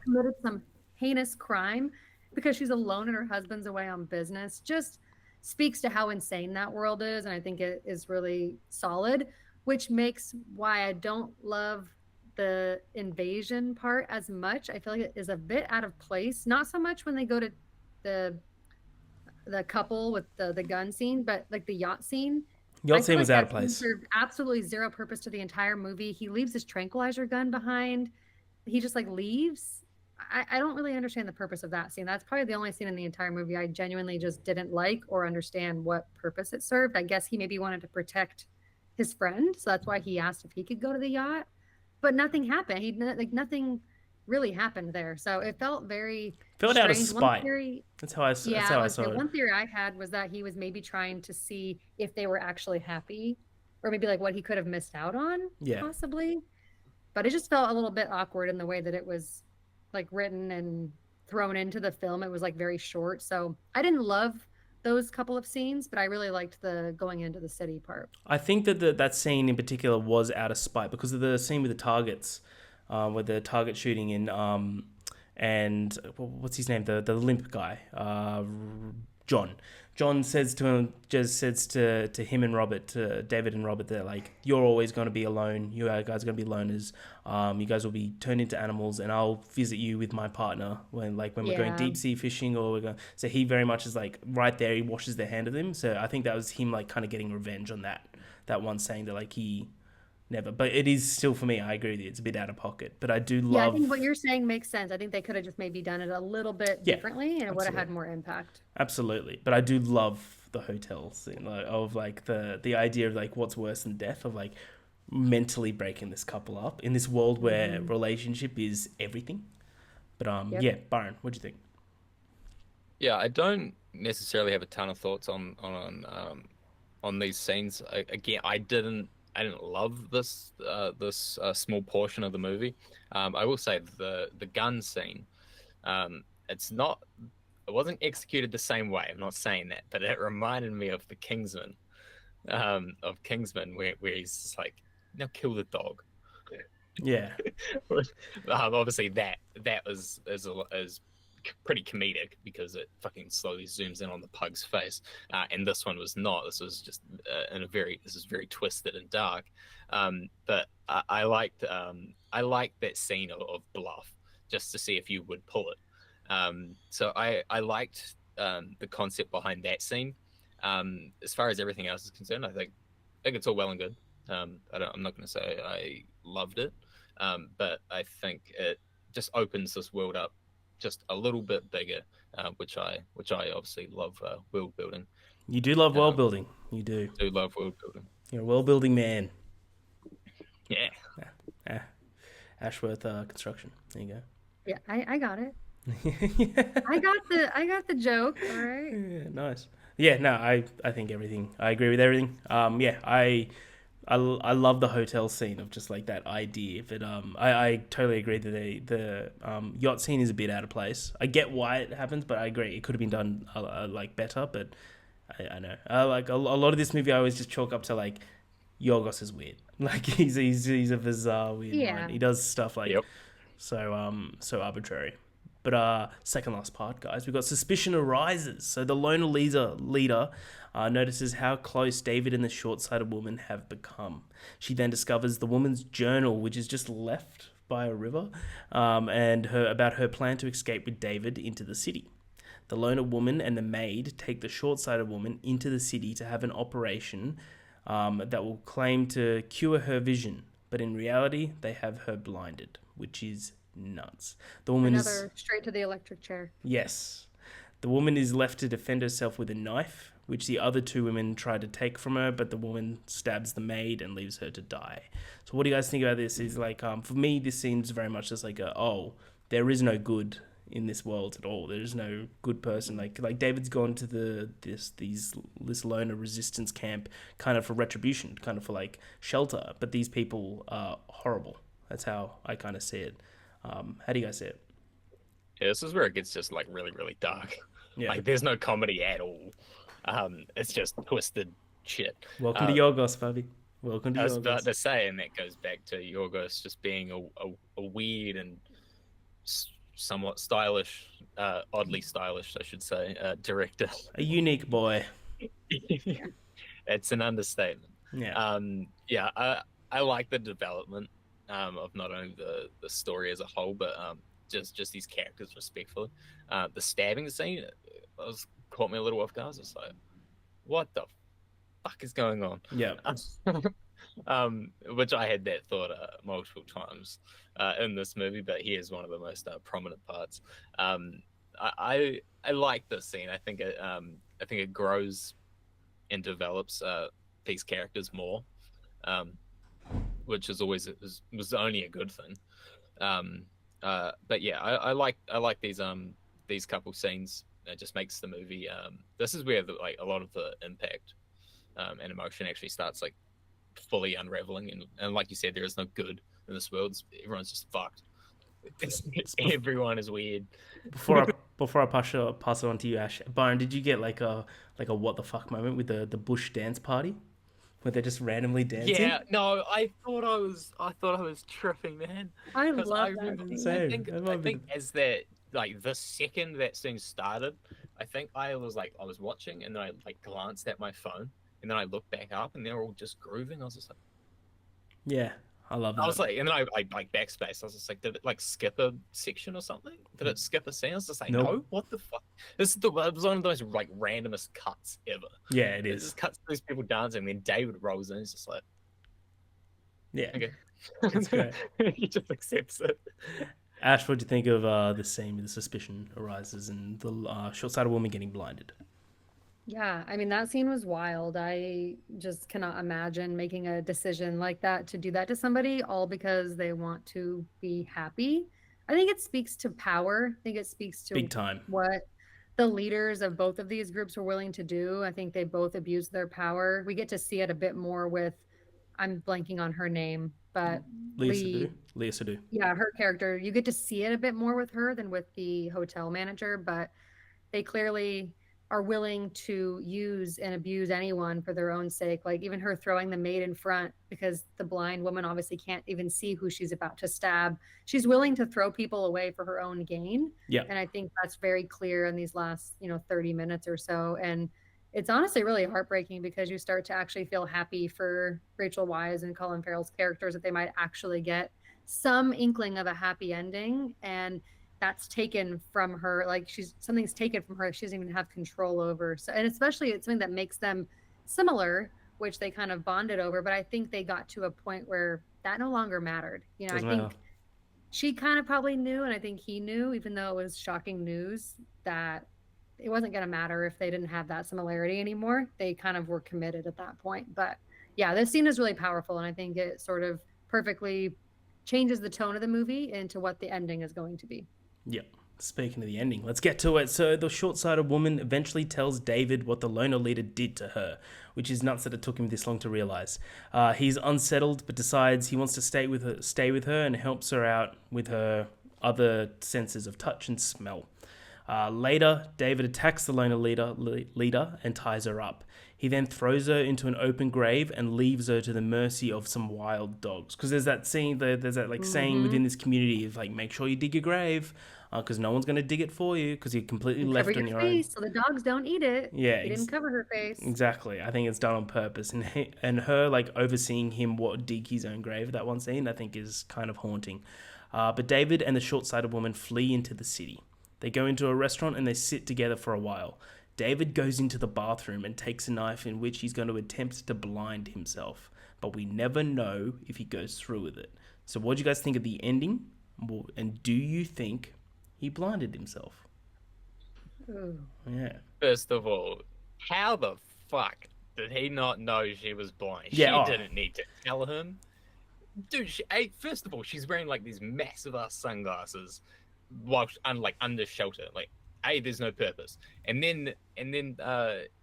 committed some heinous crime because she's alone and her husband's away on business, just speaks to how insane that world is. And I think it is really solid, which makes why I don't love the invasion part as much. I feel like it is a bit out of place. Not so much when they go to the couple with the gun scene, but like the yacht scene. Yacht scene was out of place. Served absolutely zero purpose to the entire movie. He leaves his tranquilizer gun behind. He just like leaves. I don't really understand the purpose of that scene. That's probably the only scene in the entire movie I genuinely just didn't like or understand what purpose it served. I guess he maybe wanted to protect his friend, so that's why he asked if he could go to the yacht. But nothing happened. Nothing really happened there. So it felt very strange. Out of spite. That's how I saw it. One theory I had was that he was maybe trying to see if they were actually happy, or maybe like what he could have missed out on, possibly. But it just felt a little bit awkward in the way that it was like written and thrown into the film. It was like very short. So I didn't love those couple of scenes, but I really liked the going into the city part. I think that that scene in particular was out of spite because of the scene with the targets, with the target shooting in, and what's his name? The limp guy, John. John says to him, to him and Robert, to David and Robert, that like, you're always going to be alone. You guys are going to be loners. You guys will be turned into animals, and I'll visit you with my partner when we're going deep sea fishing, or we're going. So he very much is like right there. He washes their hand of him. So I think that was him like kind of getting revenge on that one, saying that like he never. But it is still, for me, I agree with you, it's a bit out of pocket. But I do love. Yeah, I think what you're saying makes sense. I think they could have just maybe done it a little bit differently, and it would have had more impact. Absolutely. But I do love the hotel scene, of like the idea of like what's worse than death, of like mentally breaking this couple up in this world where relationship is everything. But Byron, what do you think? Yeah, I don't necessarily have a ton of thoughts on these scenes. Again, I didn't love this small portion of the movie. I will say the gun scene, it wasn't executed the same way. I'm not saying that, but it reminded me of the Kingsman, where he's just like, now kill the dog. Yeah. Obviously that is pretty comedic because it fucking slowly zooms in on the pug's face, and this one was not. This was just this is very twisted and dark. But I liked that scene of bluff, just to see if you would pull it. So I liked the concept behind that scene. As far as everything else is concerned, I think it's all well and good. I'm not going to say I loved it, but I think it just opens this world up just a little bit bigger, which I obviously love world building. You do love world building. You do. Do love world building. You're a world building man. Yeah. Ashworth Construction. There you go. Yeah, I got it. I got the joke. All right. Yeah, nice. Yeah, no, I think everything. I agree with everything. I love the hotel scene of just like that idea. But I totally agree that the yacht scene is a bit out of place. I get why it happens, but I agree it could have been done like better. But I know like a lot of this movie I always just chalk up to like Yorgos is weird. Like he's a bizarre weird mind. He does stuff like so arbitrary. But second last part, guys, we've got suspicion arises. So the loner leader notices how close David and the short-sighted woman have become. She then discovers the woman's journal, which is just left by a river, and about her plan to escape with David into the city. The loner woman and the maid take the short-sighted woman into the city to have an operation that will claim to cure her vision, but in reality, they have her blinded, which is nuts. The woman straight to the electric chair. Yes. The woman is left to defend herself with a knife, which the other two women try to take from her, but the woman stabs the maid and leaves her to die. So what do you guys think about this? Is like, for me, this seems very much just like there is no good in this world at all. There is no good person. Like David's gone to this loner resistance camp kind of for retribution, kind of for like shelter, but these people are horrible. That's how I kind of see it. How do you guys see it? Yeah, this is where it gets just like really, really dark. Yeah. Like there's no comedy at all. It's just twisted shit. Welcome to Yorgos, Fabi. Welcome to Yorgos. I was about to say, and that goes back to Yorgos just being a weird and somewhat stylish, oddly stylish, I should say, director. A unique boy. It's an understatement. Yeah. I like the development of not only the story as a whole, but just these characters respectfully. The stabbing scene caught me a little off guard. I was just like, what the fuck is going on? Yeah. Which I had that thought multiple times in this movie, but here's one of the most prominent parts. I like this scene. I think it grows and develops these characters more, which is always was only a good thing. But yeah, I like these couple scenes. It just makes the movie. This is where a lot of the impact and emotion actually starts like fully unraveling. And like you said, there is no good in this world. Everyone's just fucked. Everyone is weird. Before I pass it on to you, Ash, Byron, did you get like a what the fuck moment with the bush dance party? Where they're just randomly dancing? Yeah, no, I thought I was tripping, man. I love that. I think as that the second that scene started, I think I was watching and then I glanced at my phone and then I looked back up and they're all just grooving. I was just like, yeah, I love that. I was like, and then I backspace. I was just like, did it skip a section or something? Did it skip a scene? I was just like, nope. No, what the fuck? It was one of those randomest cuts ever. Yeah, it is. It just cuts these people dancing, and then David rolls in. He's just like, yeah, okay, it's great. He just accepts it. Ash, what do you think of the scene with the suspicion arises and the short-sighted woman getting blinded? Yeah, I mean, that scene was wild. I just cannot imagine making a decision like that to do that to somebody, all because they want to be happy. I think it speaks to power. I think it speaks to big time what the leaders of both of these groups were willing to do. I think they both abused their power. We get to see it a bit more with, I'm blanking on her name, but Leah Sadu. Yeah, her character. You get to see it a bit more with her than with the hotel manager, but they clearly are willing to use and abuse anyone for their own sake. Like even her throwing the maid in front because the blind woman obviously can't even see who she's about to stab. She's willing to throw people away for her own gain. Yeah. And I think that's very clear in these last, 30 minutes or so. And it's honestly really heartbreaking because you start to actually feel happy for Rachel Weisz and Colin Farrell's characters that they might actually get some inkling of a happy ending. And that's taken from her, like something's taken from her she doesn't even have control over. So, and especially it's something that makes them similar, which they kind of bonded over, but I think they got to a point where that no longer mattered. I think she kind of probably knew, and I think he knew, even though it was shocking news, that it wasn't going to matter if they didn't have that similarity anymore. They kind of were committed at that point. But yeah, this scene is really powerful, and I think it sort of perfectly changes the tone of the movie into what the ending is going to be. Yeah, Speaking of the ending, let's get to it. So the short-sighted woman eventually tells David what the loner leader did to her, which is nuts that it took him this long to realize. He's unsettled, but decides he wants to stay with her, and helps her out with her other senses of touch and smell. Later, David attacks the loner leader and ties her up. He then throws her into an open grave and leaves her to the mercy of some wild dogs. Because there's that scene, there's that saying within this community of like, make sure you dig your grave, because no one's going to dig it for you because you're completely left on your own. So the dogs don't eat it. Yeah, he didn't cover her face. Exactly. I think it's done on purpose, and her like overseeing him dig his own grave. That one scene I think is kind of haunting. But David and the short-sighted woman flee into the city. They go into a restaurant and they sit together for a while. David goes into the bathroom and takes a knife in which he's going to attempt to blind himself, but we never know if he goes through with it. So what do you guys think of the ending? And do you think he blinded himself? Ooh. Yeah. First of all, how the fuck did he not know she was blind? Yeah, she didn't need to tell him. Dude, first of all, she's wearing like these massive ass sunglasses while under shelter. Like, there's no purpose. And then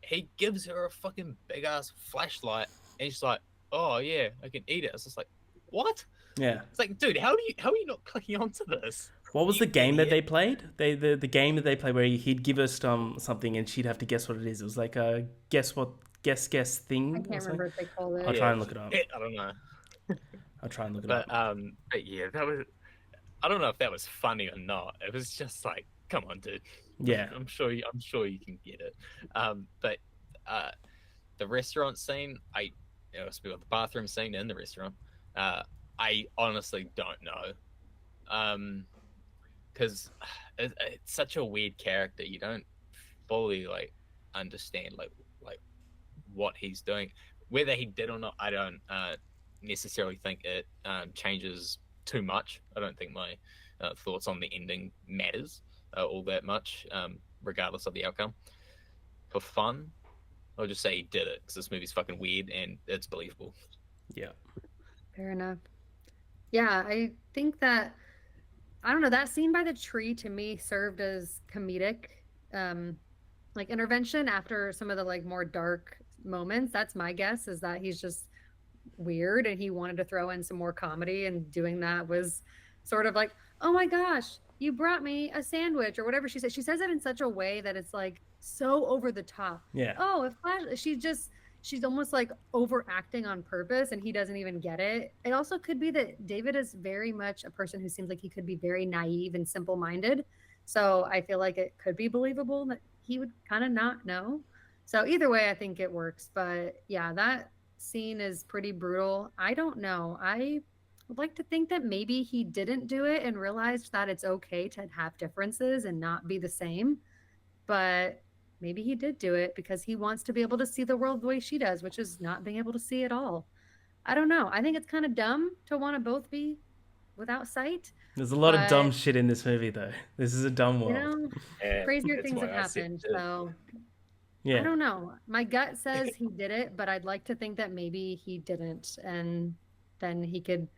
he gives her a fucking big ass flashlight, and she's like, "Oh yeah, I can eat it." It's just like, what? Yeah. It's like, dude, how are you not clicking onto this? What was the game that they played? The game that they played where he'd give us something and she'd have to guess what it is. It was like a guess thing. I can't remember what they called it. I'll try and look it up. I don't know. I'll try and look it up. But yeah, that was. I don't know if that was funny or not. It was just like, come on, dude. Yeah, I'm sure you can get it. But the restaurant scene, speak about the bathroom scene in the restaurant. I honestly don't know. Because it's such a weird character. You don't fully understand like what he's doing. Whether he did or not, I don't necessarily think it changes too much. I don't think my thoughts on the ending matters all that much, regardless of the outcome. For fun, I'll just say he did it because this movie's fucking weird and it's believable. Yeah. Fair enough. Yeah, I think that, I don't know, that scene by the tree to me served as comedic intervention after some of the more dark moments. That's my guess, is that he's just weird and he wanted to throw in some more comedy, and doing that was sort of like, oh my gosh, you brought me a sandwich, or whatever she said. She says it in such a way that it's so over the top. Yeah. Oh, she's almost overacting on purpose, and he doesn't even get it. It also could be that David is very much a person who seems like he could be very naive and simple-minded. So I feel like it could be believable that he would kind of not know. So either way, I think it works. But yeah, that scene is pretty brutal. I don't know. I would like to think that maybe he didn't do it and realized that it's okay to have differences and not be the same. But maybe he did do it because he wants to be able to see the world the way she does, which is not being able to see it all. I don't know. I think it's kind of dumb to want to both be without sight. There's a lot of dumb shit in this movie, though. This is a dumb world. Crazier things have happened. So yeah. I don't know. My gut says he did it, but I'd like to think that maybe he didn't. And then he could,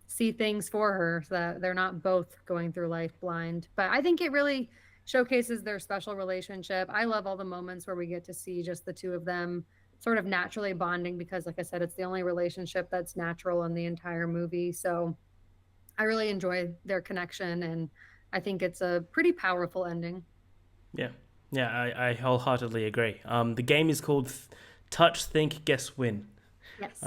see things for her so that they're not both going through life blind. But I think it really showcases their special relationship. I love all the moments where we get to see just the two of them sort of naturally bonding, because like I said, it's the only relationship that's natural in the entire movie. So I really enjoy their connection, and I think it's a pretty powerful ending. Yeah. Yeah, I wholeheartedly agree. The game is called Touch, Think, Guess, Win. Yes.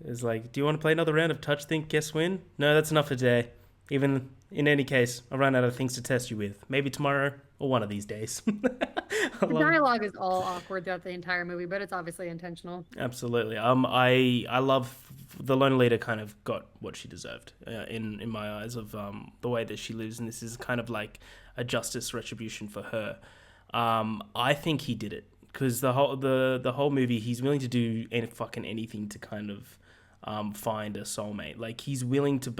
It's like, do you want to play another round of Touch, Think, Guess, Win? No, that's enough for today. Even in any case, I'll run out of things to test you with. Maybe tomorrow or one of these days. The dialogue is all awkward throughout the entire movie, but it's obviously intentional. Absolutely. I love the lone leader kind of got what she deserved in my eyes of the way that she lives, and this is kind of like a justice retribution for her. I think he did it because the whole movie, he's willing to do fucking anything to kind of find a soulmate. Like he's willing to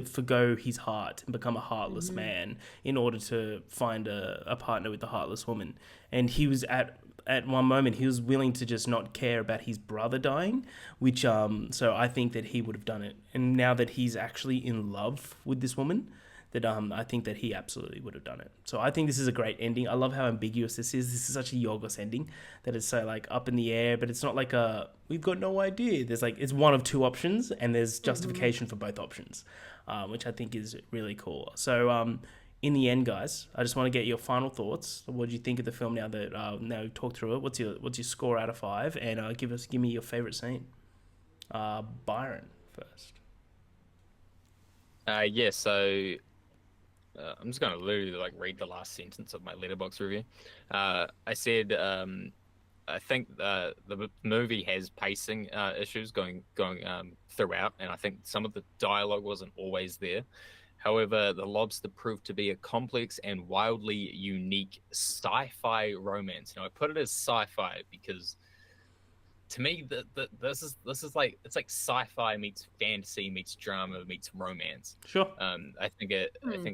forgo his heart and become a heartless man in order to find a partner with a heartless woman. And he was at one moment, he was willing to just not care about his brother dying, which so I think that he would have done it. And now that he's actually in love with this woman, that I think that he absolutely would have done it. So I think this is a great ending. I love how ambiguous this is. This is such a Yorgos ending that it's so like up in the air, but it's not like we've got no idea. There's like it's one of two options, and there's justification for both options, which I think is really cool. So in the end, guys, I just want to get your final thoughts. What do you think of the film now that now we've talked through it? What's your score out of 5? And give me your favorite scene. Byron first. Yeah, so I'm just going to literally like read the last sentence of my Letterboxd review. I said I think the movie has pacing issues going throughout, and I think some of the dialogue wasn't always there. However, The Lobster proved to be a complex and wildly unique sci-fi romance. I put it as sci-fi because to me, this is like it's like sci-fi meets fantasy meets drama meets romance. Sure. I think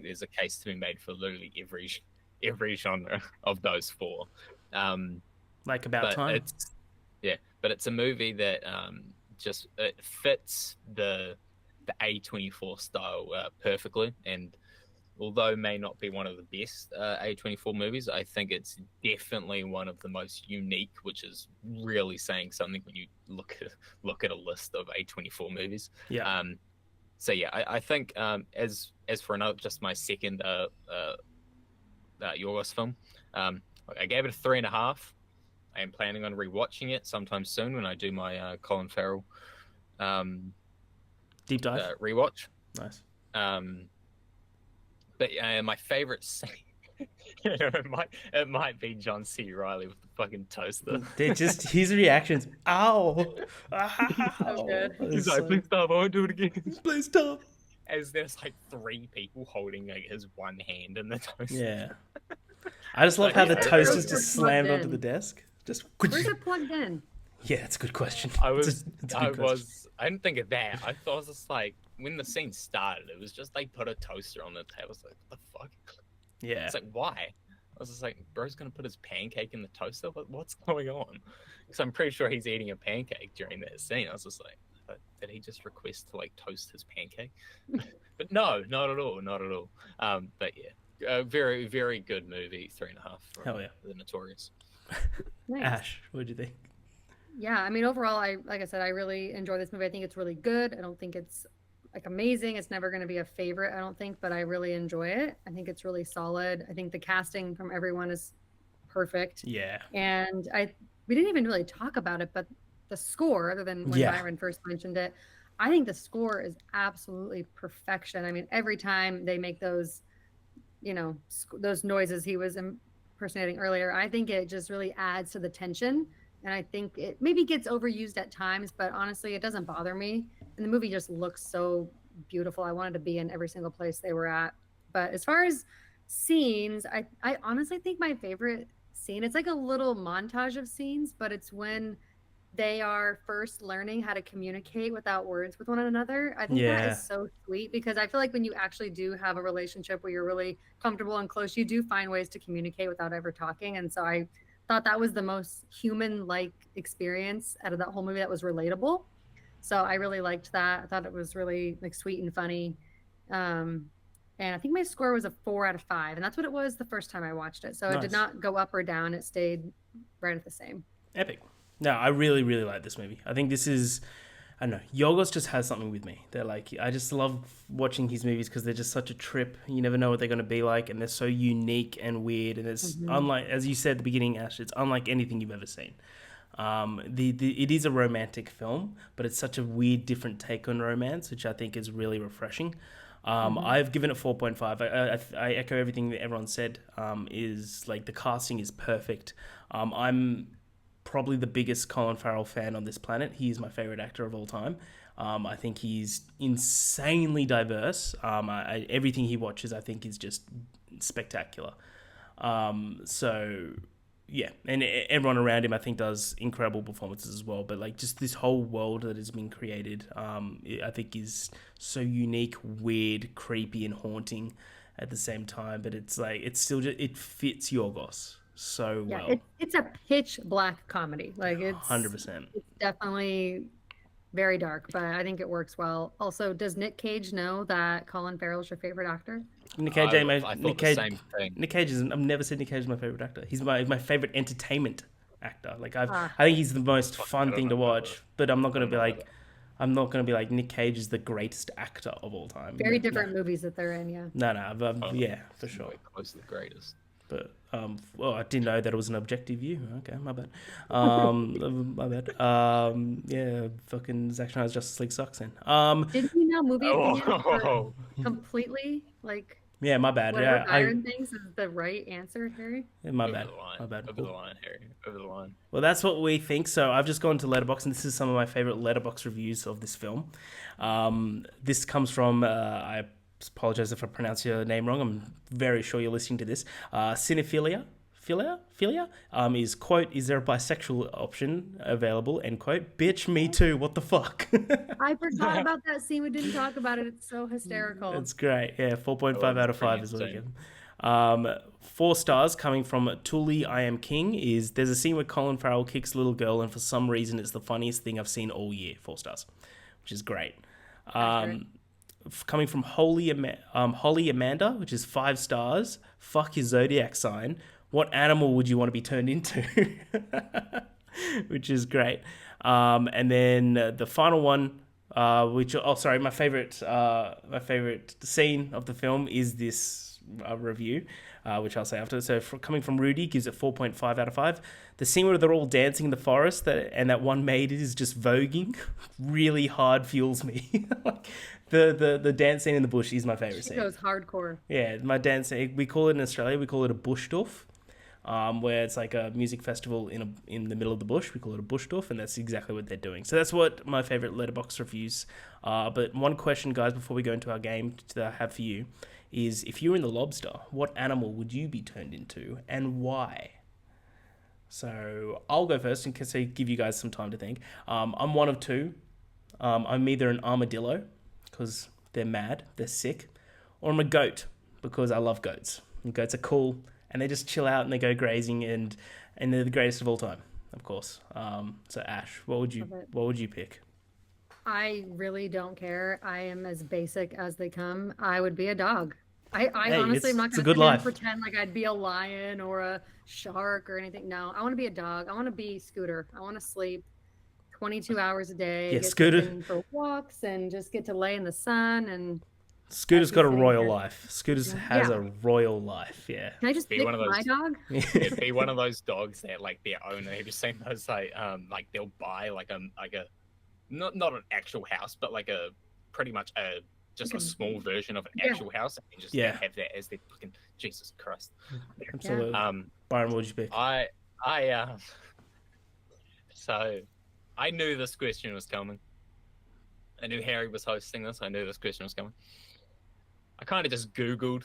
there's a case to be made for literally every genre of those four. Like About Time. But it's a movie that just it fits the A24 style perfectly, and although it may not be one of the best A24 movies, I think it's definitely one of the most unique, which is really saying something when you look at a list of A24 movies. Yeah. So yeah, I think as for another, just my second Yorgos film, I gave it a 3.5. I am planning on rewatching it sometime soon when I do my Colin Farrell deep dive rewatch. Nice. But my favorite scene, it might be John C. Reilly with the fucking toaster. They're just his reactions. Ow! So good. He's like, please stop! I won't do it again. Please stop. As there's like 3 people holding like his one hand in the toaster. Yeah. I just love how the toaster's just slammed onto the desk. Just. Where's it plugged in? Yeah, it's a good question. I didn't think of that. I thought it was just like when the scene started, it was just they put a toaster on the table. I was like, what the fuck? Yeah. It's like, why? I was just like, bro's gonna put his pancake in the toaster? What's going on? Because I'm pretty sure he's eating a pancake during that scene. I was just like, did he just request to like toast his pancake? But no, not at all. But yeah, a very, very good movie. 3.5. Hell yeah. The Notorious. Nice. Ash, what do you think? Yeah, I mean, overall, like I said, I really enjoy this movie. I think it's really good. I don't think it's like amazing. It's never going to be a favorite, I don't think, but I really enjoy it. I think it's really solid. I think the casting from everyone is perfect. Yeah. And we didn't even really talk about it, but the score, other than when Byron first mentioned it, I think the score is absolutely perfection. I mean, every time they make those, those noises he was impersonating earlier, I think it just really adds to the tension. And I think it maybe gets overused at times, but honestly, it doesn't bother me. And the movie just looks so beautiful. I wanted to be in every single place they were at. But as far as scenes, I honestly think my favorite scene, it's like a little montage of scenes, but it's when they are first learning how to communicate without words with one another. I think that is so sweet, because I feel like when you actually do have a relationship where you're really comfortable and close, you do find ways to communicate without ever talking. And so I thought that was the most human-like experience out of that whole movie that was relatable. So I really liked that. I thought it was really like sweet and funny. And I think my score was a 4 out of 5, and that's what it was the first time I watched it. So It did not go up or down. It stayed right at the same. Epic. No, I really, really like this movie. I think this is, I don't know, Yorgos just has something with me. They're like, I just love watching his movies because they're just such a trip. You never know what they're going to be like, and they're so unique and weird. And it's unlike, as you said at the beginning, Ash, it's unlike anything you've ever seen. It is a romantic film, but it's such a weird, different take on romance, which I think is really refreshing. I've given it 4.5. I echo everything that everyone said. Is like the casting is perfect. I'm probably the biggest Colin Farrell fan on this planet. He is my favorite actor of all time. I think he's insanely diverse. Everything he watches, I think, is just spectacular. So yeah, and everyone around him, I think, does incredible performances as well. But like just this whole world that has been created, I think is so unique, weird, creepy, and haunting at the same time. But it's like it fits Yorgos so well. Yeah, it's a pitch black comedy. Like it's 100%. It's definitely very dark, but I think it works well. Also, does Nick Cage know that Colin Farrell is your favorite actor? Nick Cage ain't my I thought Nick the Cage. same thing. Nick Cage is. I've never said Nick Cage is my favorite actor. He's my favorite entertainment actor. Like I think he's the most fun thing to watch. But I'm not gonna be like. I'm not gonna be like Nick Cage is the greatest actor of all time. Very different movies that they're in, yeah. No, but yeah, for sure. Close to the greatest. But well, I didn't know that it was an objective view. Okay, my bad. My bad. Yeah, fucking Zack Snyder's Justice League sucks. Then. Didn't you know movie opinions were completely like? Yeah, my bad. Whatever Yeah, Byron thinks is the right answer, Harry. My bad. My bad. Over the line, Harry. Over the line. Well, that's what we think. So I've just gone to Letterboxd, and this is some of my favorite Letterboxd reviews of this film. This comes from I apologize if I pronounce your name wrong. I'm very sure you're listening to this. Cinephilia. Philia is, quote, is there a bisexual option available, end quote. Bitch, me too, what the fuck? I forgot about that scene. We didn't talk about it. It's so hysterical. It's great. Yeah, 4.5 out of 5 is what I give. 4 stars coming from Tully I Am King is there's a scene where Colin Farrell kicks a little girl, and for some reason it's the funniest thing I've seen all year. 4 stars, which is great. Coming from Holly Amanda, which is 5 stars. Fuck your zodiac sign. What animal would you want to be turned into? Which is great. And then the final one, my favorite scene of the film is this review, which I'll say after. So coming from Rudy, gives it 4.5 out of 5. The scene where they're all dancing in the forest and that one maid is just voguing really hard fuels me. The dance scene in the bush is my favorite scene. It goes hardcore. Yeah, my dance scene, we call it in Australia, we call it a bush doof. Where it's like a music festival in the middle of the bush. We call it a bush doof, and that's exactly what they're doing. So that's what my favorite Letterboxd reviews are. But one question, guys, before we go into our game that I have for you, is if you were in the Lobster, what animal would you be turned into, and why? So I'll go first in case I give you guys some time to think. I'm one of two. I'm either an armadillo, because they're mad, they're sick, or I'm a goat, because I love goats. And goats are cool. And they just chill out and they go grazing, and they're the greatest of all time, of course. So Ash, what would you pick? I really don't care. I am as basic as they come. I would be a dog. I honestly am not going to pretend like I'd be a lion or a shark or anything. No, I want to be a dog. I want to be Scooter. I want to sleep 22 hours a day. Yeah, Scooter. For walks and just get to lay in the sun and. Scooter's got a royal life. Scooter's has a royal life. Yeah. Can I just pick my dog? It'd be one of those dogs that like their owner. Have you seen those like they'll buy like a not an actual house, but like a pretty much a small version of an actual house, and just have that as their fucking Jesus Christ. Absolutely. Byron, what would you pick? So I knew this question was coming. I knew Harry was hosting this. I knew this question was coming. I kind of just Googled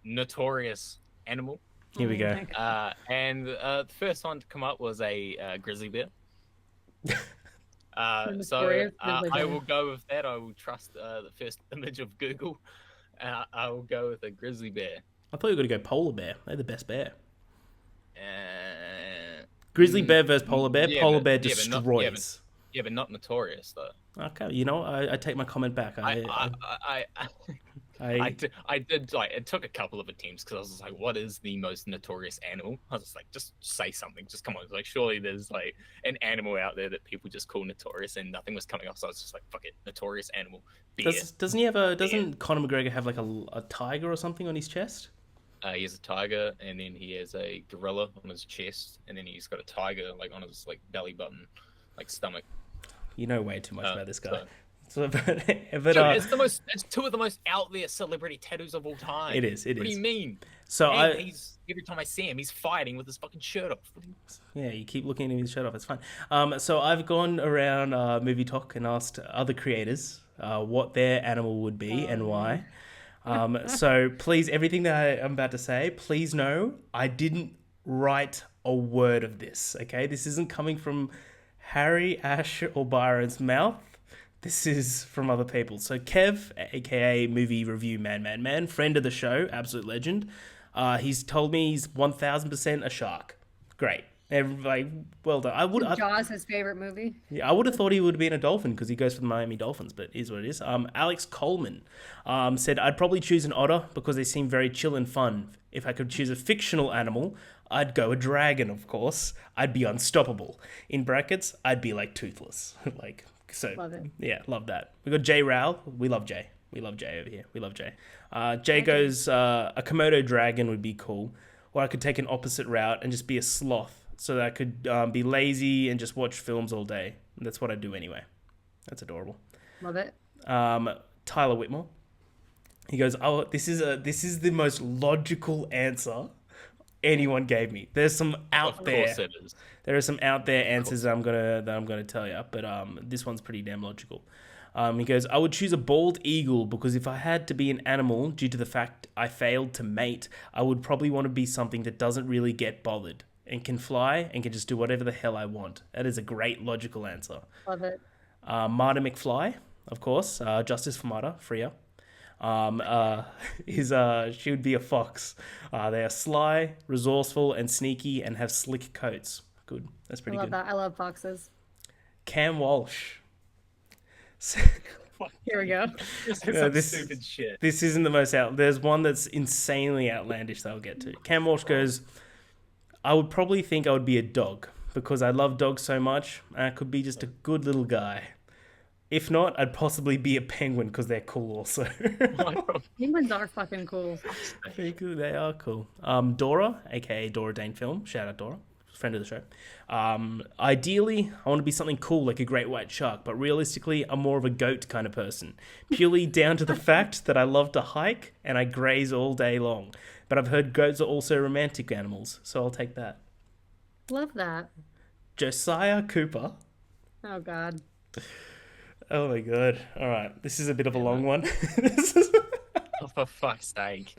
notorious animal. Here we go. And the first one to come up was a grizzly bear. So I will go with that. I will trust the first image of Google. I will go with a grizzly bear. I thought you were going to go polar bear. They're the best bear. Grizzly bear versus polar bear. Polar bear destroys. Yeah, but not notorious though. Okay, you know, I take my comment back. I did like it took a couple of attempts because I was just like, what is the most notorious animal? I was just like, just say something, just come on. Like, surely there's like an animal out there that people just call notorious, and nothing was coming up. So I was just like, fuck it, notorious animal. Bear. Doesn't Conor McGregor have like a tiger or something on his chest? He has a tiger, and then he has a gorilla on his chest, and then he's got a tiger like on his like belly button, like stomach. You know way too much about this guy. Dude, it's two of the most out there celebrity tattoos of all time. It is. What do you mean? So every time I see him, he's fighting with his fucking shirt off. Yeah, you keep looking at him with his shirt off. It's fine. So I've gone around Movietokers and asked other creators what their animal would be and why. So please, everything that I'm about to say, please know I didn't write a word of this. Okay, this isn't coming from Harry, Ash, or Byron's mouth. This is from other people. So Kev, aka Movie Review Man, friend of the show, absolute legend. He's told me he's 1000% a shark. Great. Like, well done. Jaws his favorite movie. Yeah, I would have thought he would have been a Dolphin because he goes for the Miami Dolphins, but it is what it is. Alex Coleman said, I'd probably choose an otter because they seem very chill and fun. If I could choose a fictional animal, I'd go a dragon, of course. I'd be unstoppable. In brackets, I'd be like toothless. Like, so, Love it. yeah, love that. We got Jay Rowell. We love Jay. We love Jay over here. We love Jay. Jay goes, a Komodo dragon would be cool. Or I could take an opposite route and just be a sloth. So that I could be lazy and just watch films all day. That's what I do anyway. That's adorable. Love it. Tyler Whitmore. He goes, "Oh, this is the most logical answer anyone gave me. There's some out there. Of course it is. There are some out there answers that I'm gonna tell you, but this one's pretty damn logical." He goes, I would choose a bald eagle because if I had to be an animal due to the fact I failed to mate, I would probably want to be something that doesn't really get bothered and can fly and can just do whatever the hell I want. That is a great logical answer. Love it. Marta McFly, of course. Justice for Marta, Freya. She would be a fox. They are sly, resourceful, and sneaky, and have slick coats. Good. That's pretty good. I love that. I love foxes. Cam Walsh. Here we go. This stupid shit. This isn't the most out. There's one that's insanely outlandish that I'll get to. Cam Walsh goes, I would probably think I would be a dog because I love dogs so much and I could be just a good little guy. If not, I'd possibly be a penguin because they're cool also. Penguins are fucking cool. They are cool. Dora, aka Dora Dane Film. Shout out Dora, friend of the show. Ideally, I want to be something cool like a great white shark, but realistically, I'm more of a goat kind of person. Purely down to the fact that I love to hike and I graze all day long. But I've heard goats are also romantic animals, so I'll take that. Love that. Josiah Cooper. Oh, God. Oh, my God. All right. This is a bit of a long one. Oh, for fuck's sake.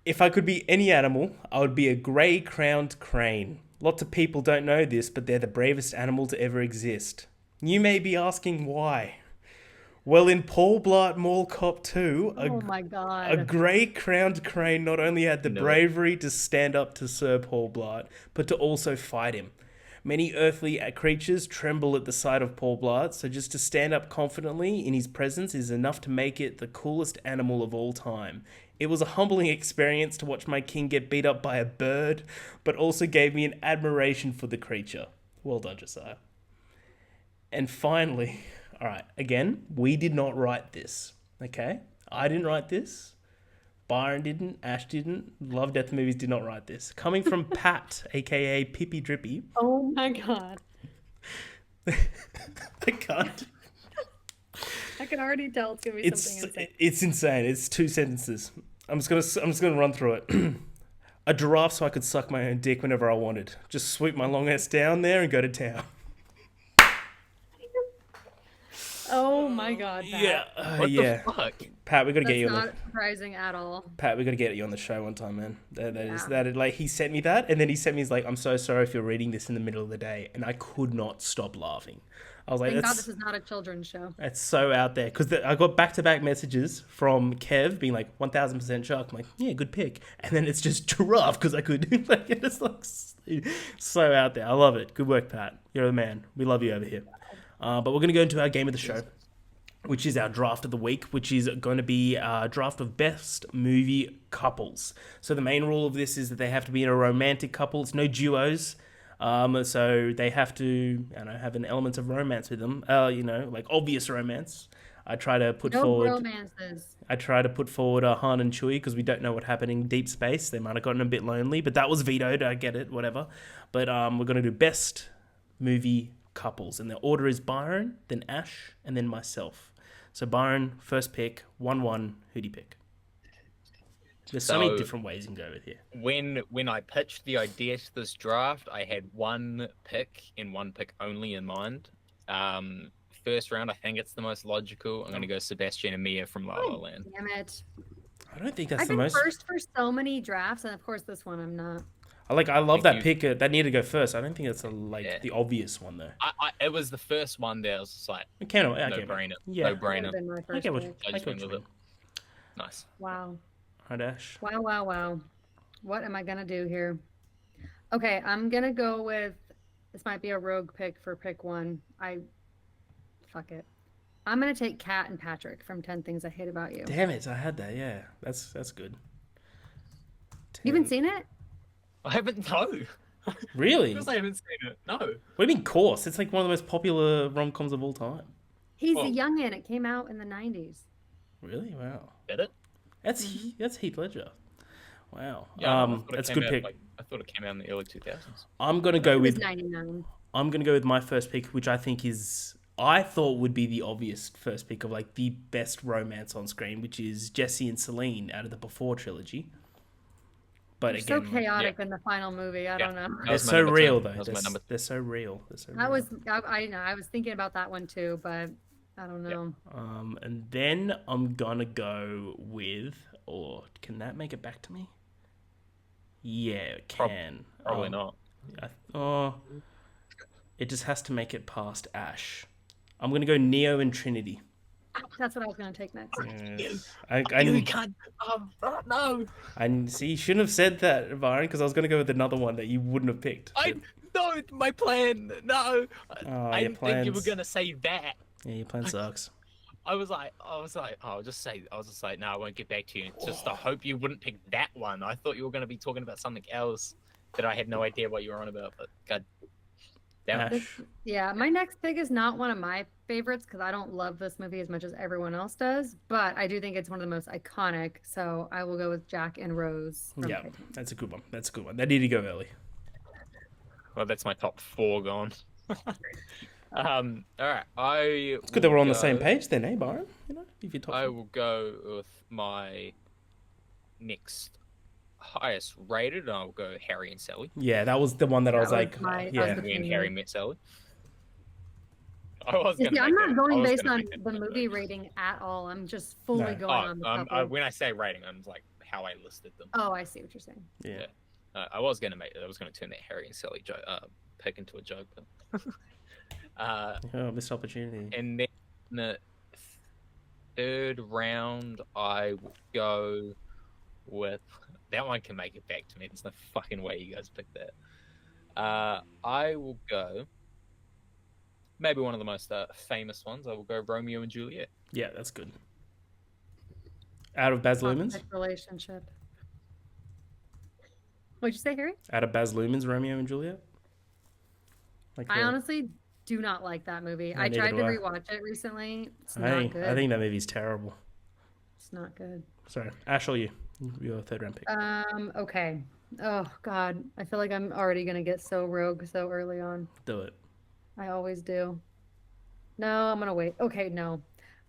If I could be any animal, I would be a grey-crowned crane. Lots of people don't know this, but they're the bravest animal to ever exist. You may be asking why. Well, in Paul Blart Mall Cop 2, Oh my God. a grey-crowned crane not only had the bravery to stand up to Sir Paul Blart, but to also fight him. Many earthly creatures tremble at the sight of Paul Blart, so just to stand up confidently in his presence is enough to make it the coolest animal of all time. It was a humbling experience to watch my king get beat up by a bird, but also gave me an admiration for the creature. Well done, Josiah. And finally, all right, again, we did not write this, okay? I didn't write this. Byron didn't. Ash didn't. Love Death Movies did not write this. Coming from Pat, a.k.a. Pippy Drippy. Oh, my God. I can't. I can already tell it's going to be something insane. It's insane. It's 2 sentences. I'm just gonna run through it. A giraffe so I could suck my own dick whenever I wanted. Just sweep my long ass down there and go to town. Oh my God, Pat. Yeah, What yeah. the fuck? Pat, we gotta get That's you on not surprising at all. Pat, we gotta get you on the show one time, man. Yeah. Like he sent me that, and then he sent me, he's like, I'm so sorry if you're reading this in the middle of the day, and I could not stop laughing. I was like, Thank God this is not a children's show. That's so out there. Because I got back-to-back messages from Kev being like, 1,000% shark. I'm like, yeah, good pick. And then it's just giraffe because I could. Like, it's like so out there. I love it. Good work, Pat. You're the man. We love you over here. But we're going to go into our game of the show, which is our draft of the week, which is going to be a draft of best movie couples. So the main rule of this is that they have to be in a romantic couple. It's no duos. So they have to, have an element of romance with them. Like obvious romance. I try to put forward romances. I try to put forward Han and Chewie because we don't know what happened in Deep Space. They might have gotten a bit lonely, but that was vetoed. I get it, whatever. But we're going to do best movie couples, and the order is Byron, then Ash, and then myself. So Byron, first pick, 1-1. Who do you pick? There's so many different ways you can go with here. When I pitched the idea to this draft, I had one pick and one pick only in mind. First round, I think it's the most logical. I'm going to go Sebastian and Mia from La La Land. Damn it. I don't think that's I've the been most... first for so many drafts, and of course this one I'm not. I love that pick. That needed to go first. I don't think it's the obvious one though. It was the first one that was just like no-brainer. Yeah. No-brainer. I get what I just went with it. Nice. Wow. Hi, Dash. Wow. What am I going to do here? Okay, I'm gonna go with this might be a rogue pick for pick one. Fuck it. I'm gonna take Kat and Patrick from 10 Things I Hate About You. Damn it, I had that. Yeah, that's good. You haven't seen it? I haven't. No. Really? Because I haven't seen it. No. What do you mean, course? It's like one of the most popular rom-coms of all time. He's Oh. a youngin'. It came out in the 90s. Really? Wow. Did it? That's Heath Ledger. Wow. Yeah. I thought it That's a came good out, pick. like, I thought it came out in the early 2000s. I'm gonna go It was with 99. my first pick, which I think I thought would be the obvious first pick of like the best romance on screen, which is Jesse and Celine out of the Before trilogy. But They're again, so chaotic in the final movie. I don't know. That they're was my so number real two. though. That was my number They're so real. They're so real. I know. I was thinking about that one too, but I don't know. And then I'm gonna go with, or can that make it back to me? Yeah, it can. Probably not. It just has to make it past Ash. I'm gonna go Neo and Trinity. That's what I was gonna take next. You can't. No. I see. You shouldn't have said that, Byron, because I was gonna go with another one that you wouldn't have picked. No, my plan. No. Oh, I your didn't think you were plans. gonna say that. Yeah, your plan sucks. I was like, I'll just say, no, I won't get back to you. Just I hope you wouldn't pick that one. I thought you were going to be talking about something else that I had no idea what you were on about. But God damn it. Ash. Yeah, my next pick is not one of my favorites because I don't love this movie as much as everyone else does, but I do think it's one of the most iconic. So I will go with Jack and Rose. From Yeah, Titanic. that's a good one. That's a good one. They need to go early. Well, that's my top 4 gone. All right, It's good that we're on the same page then, eh, Byron? You know, if you're top. I will go with my next highest rated, and I'll go Harry and Sally. Yeah, that was the one that I was That was like, my- yeah. that was When Harry met Sally. I was You gonna see, I'm make not that- I going was based gonna on make that the number. movie rating at all. I'm just fully No. going on the couple. When I say rating, I'm like how I listed them. Oh, I see what you're saying. Yeah. I was gonna turn that Harry and Sally pick into a joke, but Oh, missed opportunity. and then the third round, I will go with that one. Can make it back to me. There's no fucking way you guys picked that. I will go. Maybe one of the most famous ones. I will go Romeo and Juliet. Yeah, that's good. Out of Baz Luhrmann's? Toxic relationship. What'd you say, Harry? Out of Baz Luhrmann's Romeo and Juliet? Like I honestly do not like that movie. I neither tried to do I. rewatch it recently. It's I not good. think that movie's terrible. It's not good. Sorry. Ash or you? Your third round pick. Okay. Oh God, I feel like I'm already gonna get so rogue so early on. Do it. I always do. No, I'm gonna wait. Okay, no.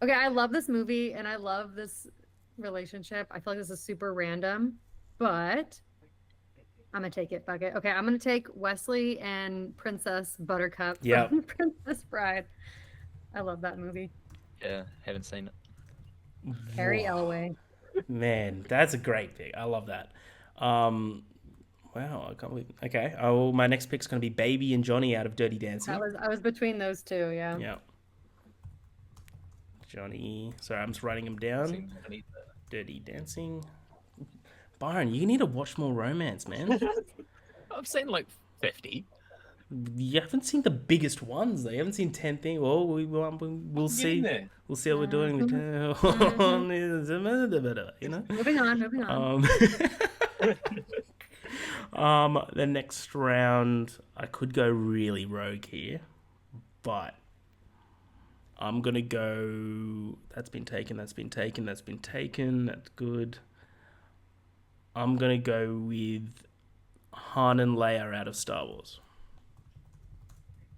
Okay, I love this movie and I love this relationship. I feel like this is super random, but I'm gonna take it. Fuck it. Okay, I'm gonna take Wesley and Princess Buttercup Yeah. from Princess Bride. I love that movie. Yeah, haven't seen it. Carrie Whoa. Elway. Man, that's a great pick. I love that. Wow, I can't believe. Okay, my next pick's gonna be Baby and Johnny out of Dirty Dancing. I was between those two. Yeah. Yeah. Johnny. Sorry, I'm just writing them down. Seen any- Dirty Dancing. Byron, you need to watch more romance, man. I've seen like 50. You haven't seen the biggest ones, though. You haven't seen 10 things. Well, we'll see. There. We'll see how we're doing. You know. Moving on. The next round, I could go really rogue here, but I'm gonna go. That's been taken. That's good. I'm gonna go with Han and Leia out of Star Wars.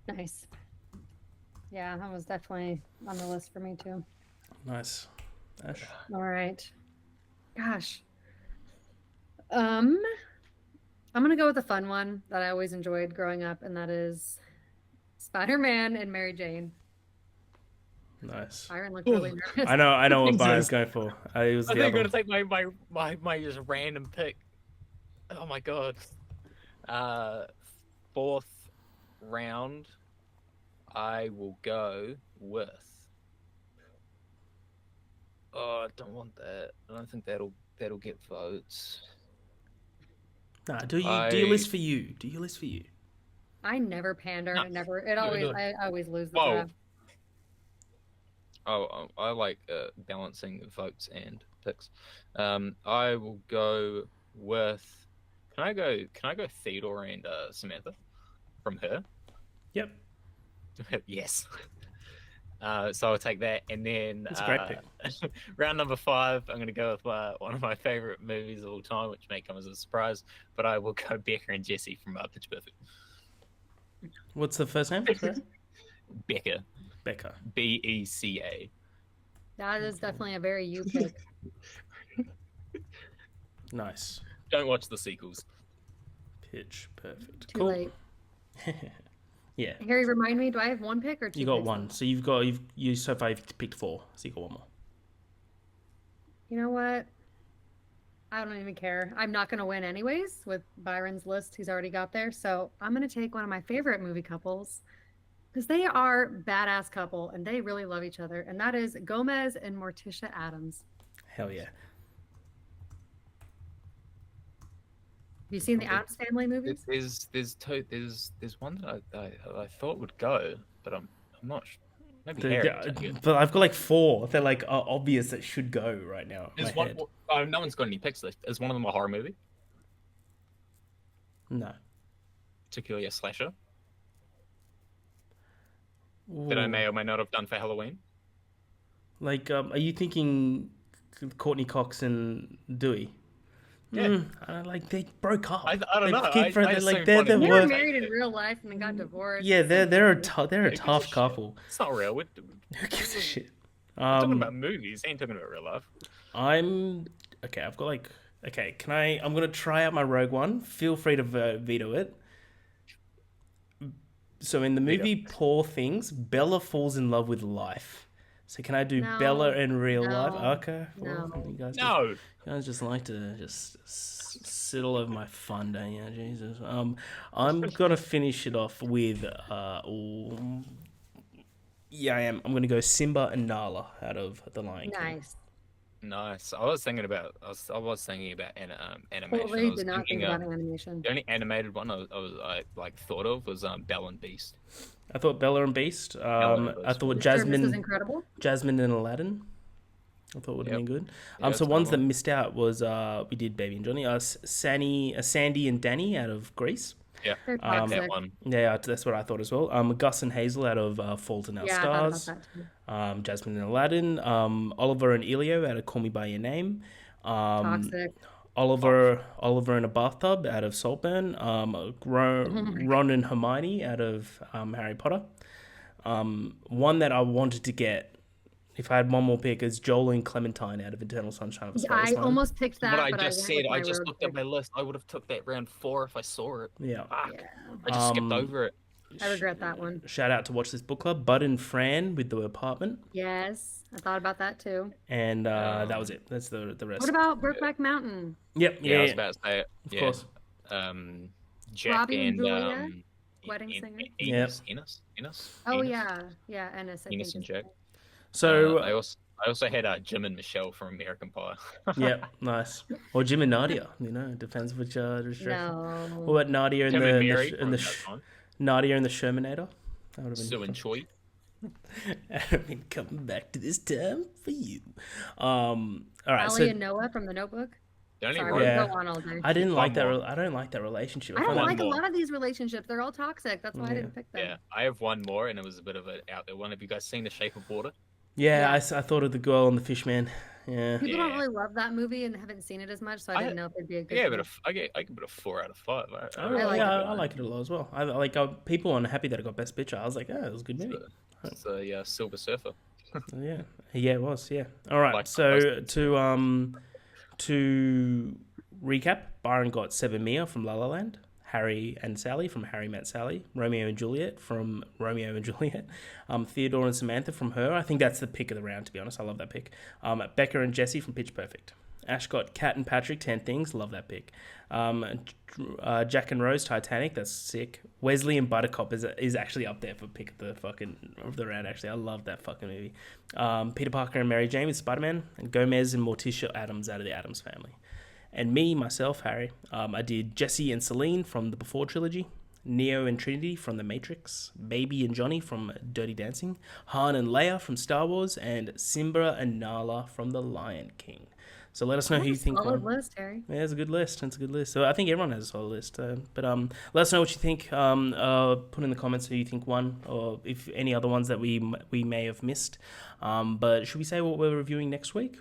Nice. Yeah, that was definitely on the list for me too. Nice. Ash. All right. Gosh. I'm gonna go with a fun one that I always enjoyed growing up, and that is Spider-Man and Mary Jane. Nice. Byron looked really nervous. I know what Jesus. Byron's going for. It was I the think I'm other gonna take my just random pick. Oh my god. Fourth round, I will go with. Oh, I don't want that. I don't think that'll get votes. Nah, do your list for you. Do your list for you. I never pander. No, I always lose the Whoa. draft. I like balancing votes and picks. I will go with. Can I go Theodore and Samantha from Her? Yep. Yes. So I'll take that, and then That's a great pick. round number 5. I'm going to go with one of my favorite movies of all time, which may come as a surprise, but I will go Becca and Jesse from Pitch Perfect. What's the first name? Becca. Becca. Beca. That is definitely a very you pick. Nice. Don't watch the sequels. Pitch Perfect. Too Cool. late. Yeah. Harry, remind me, do I have one pick or two? You got picks? one. So you so far you've picked 4. So you got one more. You know what? I don't even care. I'm not going to win anyways with Byron's list. He's already got there. So I'm going to take one of my favorite movie couples because they are badass couple and they really love each other. And that is Gomez and Morticia Addams. Hell yeah. Have you seen the Addams Family movies? There's one that I thought would go, but I'm not sure. Maybe But I've got like 4. They're like obvious that should go right now. Is one, no one's got any picks left. Is one of them a horror movie? No. Particularly a slasher? That I may or may not have done for Halloween? Like, are you thinking Courtney Cox and Dewey? Yeah. Like they broke up. I don't know. They were married in real life and then got divorced. Yeah, they're a tough couple. It's not real. Who gives a shit? I'm talking about movies. I ain't talking about real life. Okay. I've got okay. I'm gonna try out my Rogue One. Feel free to veto it. So in the movie Poor Things, Bella falls in love with life. So can I do Bella in real life? Okay. Well, you guys just like to just sit all over my fun, don't you? Jesus. I'm gonna finish it off with yeah, I am. I'm gonna go Simba and Nala out of The Lion King. Nice. I was thinking about animation. Totally did not think about animation. The only animated one I thought of was Belle and Beast. I thought Bella and Beast. I thought Jasmine. Incredible. Jasmine and Aladdin. I thought would have been good. So ones that missed out was we did Baby and Johnny. Sandy and Danny out of Grease. Yeah, that one. Yeah, that's what I thought as well. Gus and Hazel out of Fault in Our Stars. Jasmine and Aladdin. Oliver and Elio out of Call Me by Your Name. Toxic. Oliver in a Bathtub out of Saltburn. Ron and Hermione out of Harry Potter. One that I wanted to get, if I had one more pick, is Joel and Clementine out of Eternal Sunshine of the Spotless Mind. I almost picked that. What I just said, I just looked at my list. I would have took that round 4 if I saw it. Yeah. I just skipped over it. I regret that one. Shout out to Watch This Book Club. Bud and Fran with The Apartment. Yes, I thought about that too. And that was it. That's the rest. What about Brokeback Mountain? Yep. Yeah, I was about to say it. Of course. Jack Robbie and and Julia, Wedding Singer. Ennis. Oh Ennis? yeah, Ennis. Ennis and Jack. So I also had Jim and Michelle from American Pie. Yep, nice. Or Jim and Nadia. It depends which direction. No. What about Nadia and Nadia and the Shermanator? That would have been Sue and Choi. I've been coming back to this time for you. All right. Allie and Noah from The Notebook. Sorry, we'll go on all day. I didn't like that. I don't like that relationship. I don't like a lot of these relationships. They're all toxic. That's why I didn't pick them. Yeah, I have one more, and it was a bit of an out there one. Have you guys seen The Shape of Water? Yeah. I thought of the girl and the fish man. Yeah. People don't really love that movie and haven't seen it as much, so I didn't know if it'd be a good. Yeah, but I get a 4 out of 5. I like it a lot as well. I like people aren't happy that it got Best Picture. I was like, it was a good movie. It's a Silver Surfer. Yeah, it was. Yeah. All right. So to recap, Byron got Seven Mia from La La Land, Harry and Sally from Harry Met Sally, Romeo and Juliet from Romeo and Juliet, Theodore and Samantha from Her. I think that's the pick of the round, to be honest. I love that pick. Becca and Jesse from Pitch Perfect. Ash got Kat and Patrick, 10 Things. Love that pick. Jack and Rose, Titanic. That's sick. Wesley and Buttercup is actually up there for pick of the round, actually. I love that fucking movie. Peter Parker and Mary Jane with Spider-Man. And Gomez and Morticia Addams out of the Addams Family. And me, myself, Harry, I did Jesse and Celine from the Before trilogy, Neo and Trinity from The Matrix, Baby and Johnny from Dirty Dancing, Han and Leia from Star Wars, and Simba and Nala from The Lion King. So let us know who you think. Solid list, Harry. Yeah, it's a good list. It's a good list. So I think everyone has a solid list. But let us know what you think. Put in the comments who you think won, or if any other ones that we may have missed. But should we say what we're reviewing next week?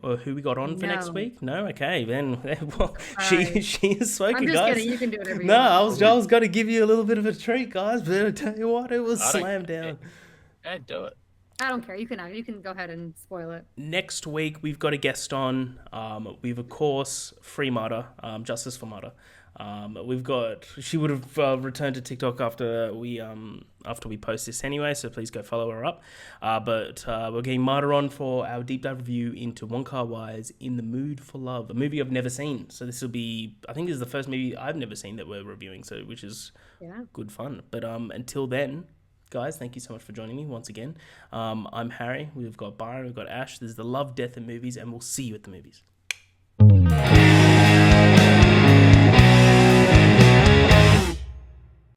Or who we got on for next week? No, okay, then. Well, she is spoken, I'm just guys. kidding. You can do whatever you No, want. I was going to give you a little bit of a treat, guys. But I tell you what, it was slammed down. I'd do it. I don't care. You can go ahead and spoil it. Next week we've got a guest on. We've of course Free Mata, Justice for Mata. She would have returned to TikTok after we post this anyway, so please go follow her up. But we're getting Mata on for our deep dive review into Wong Kar-wai's In the Mood for Love, a movie I've never seen. So this will be, I think this is the first movie I've never seen that we're reviewing, so which is good fun. But until then, guys, thank you so much for joining me once again. I'm Harry. We've got Byron. We've got Ash. This is the Love, Death, and Movies, and we'll see you at the movies.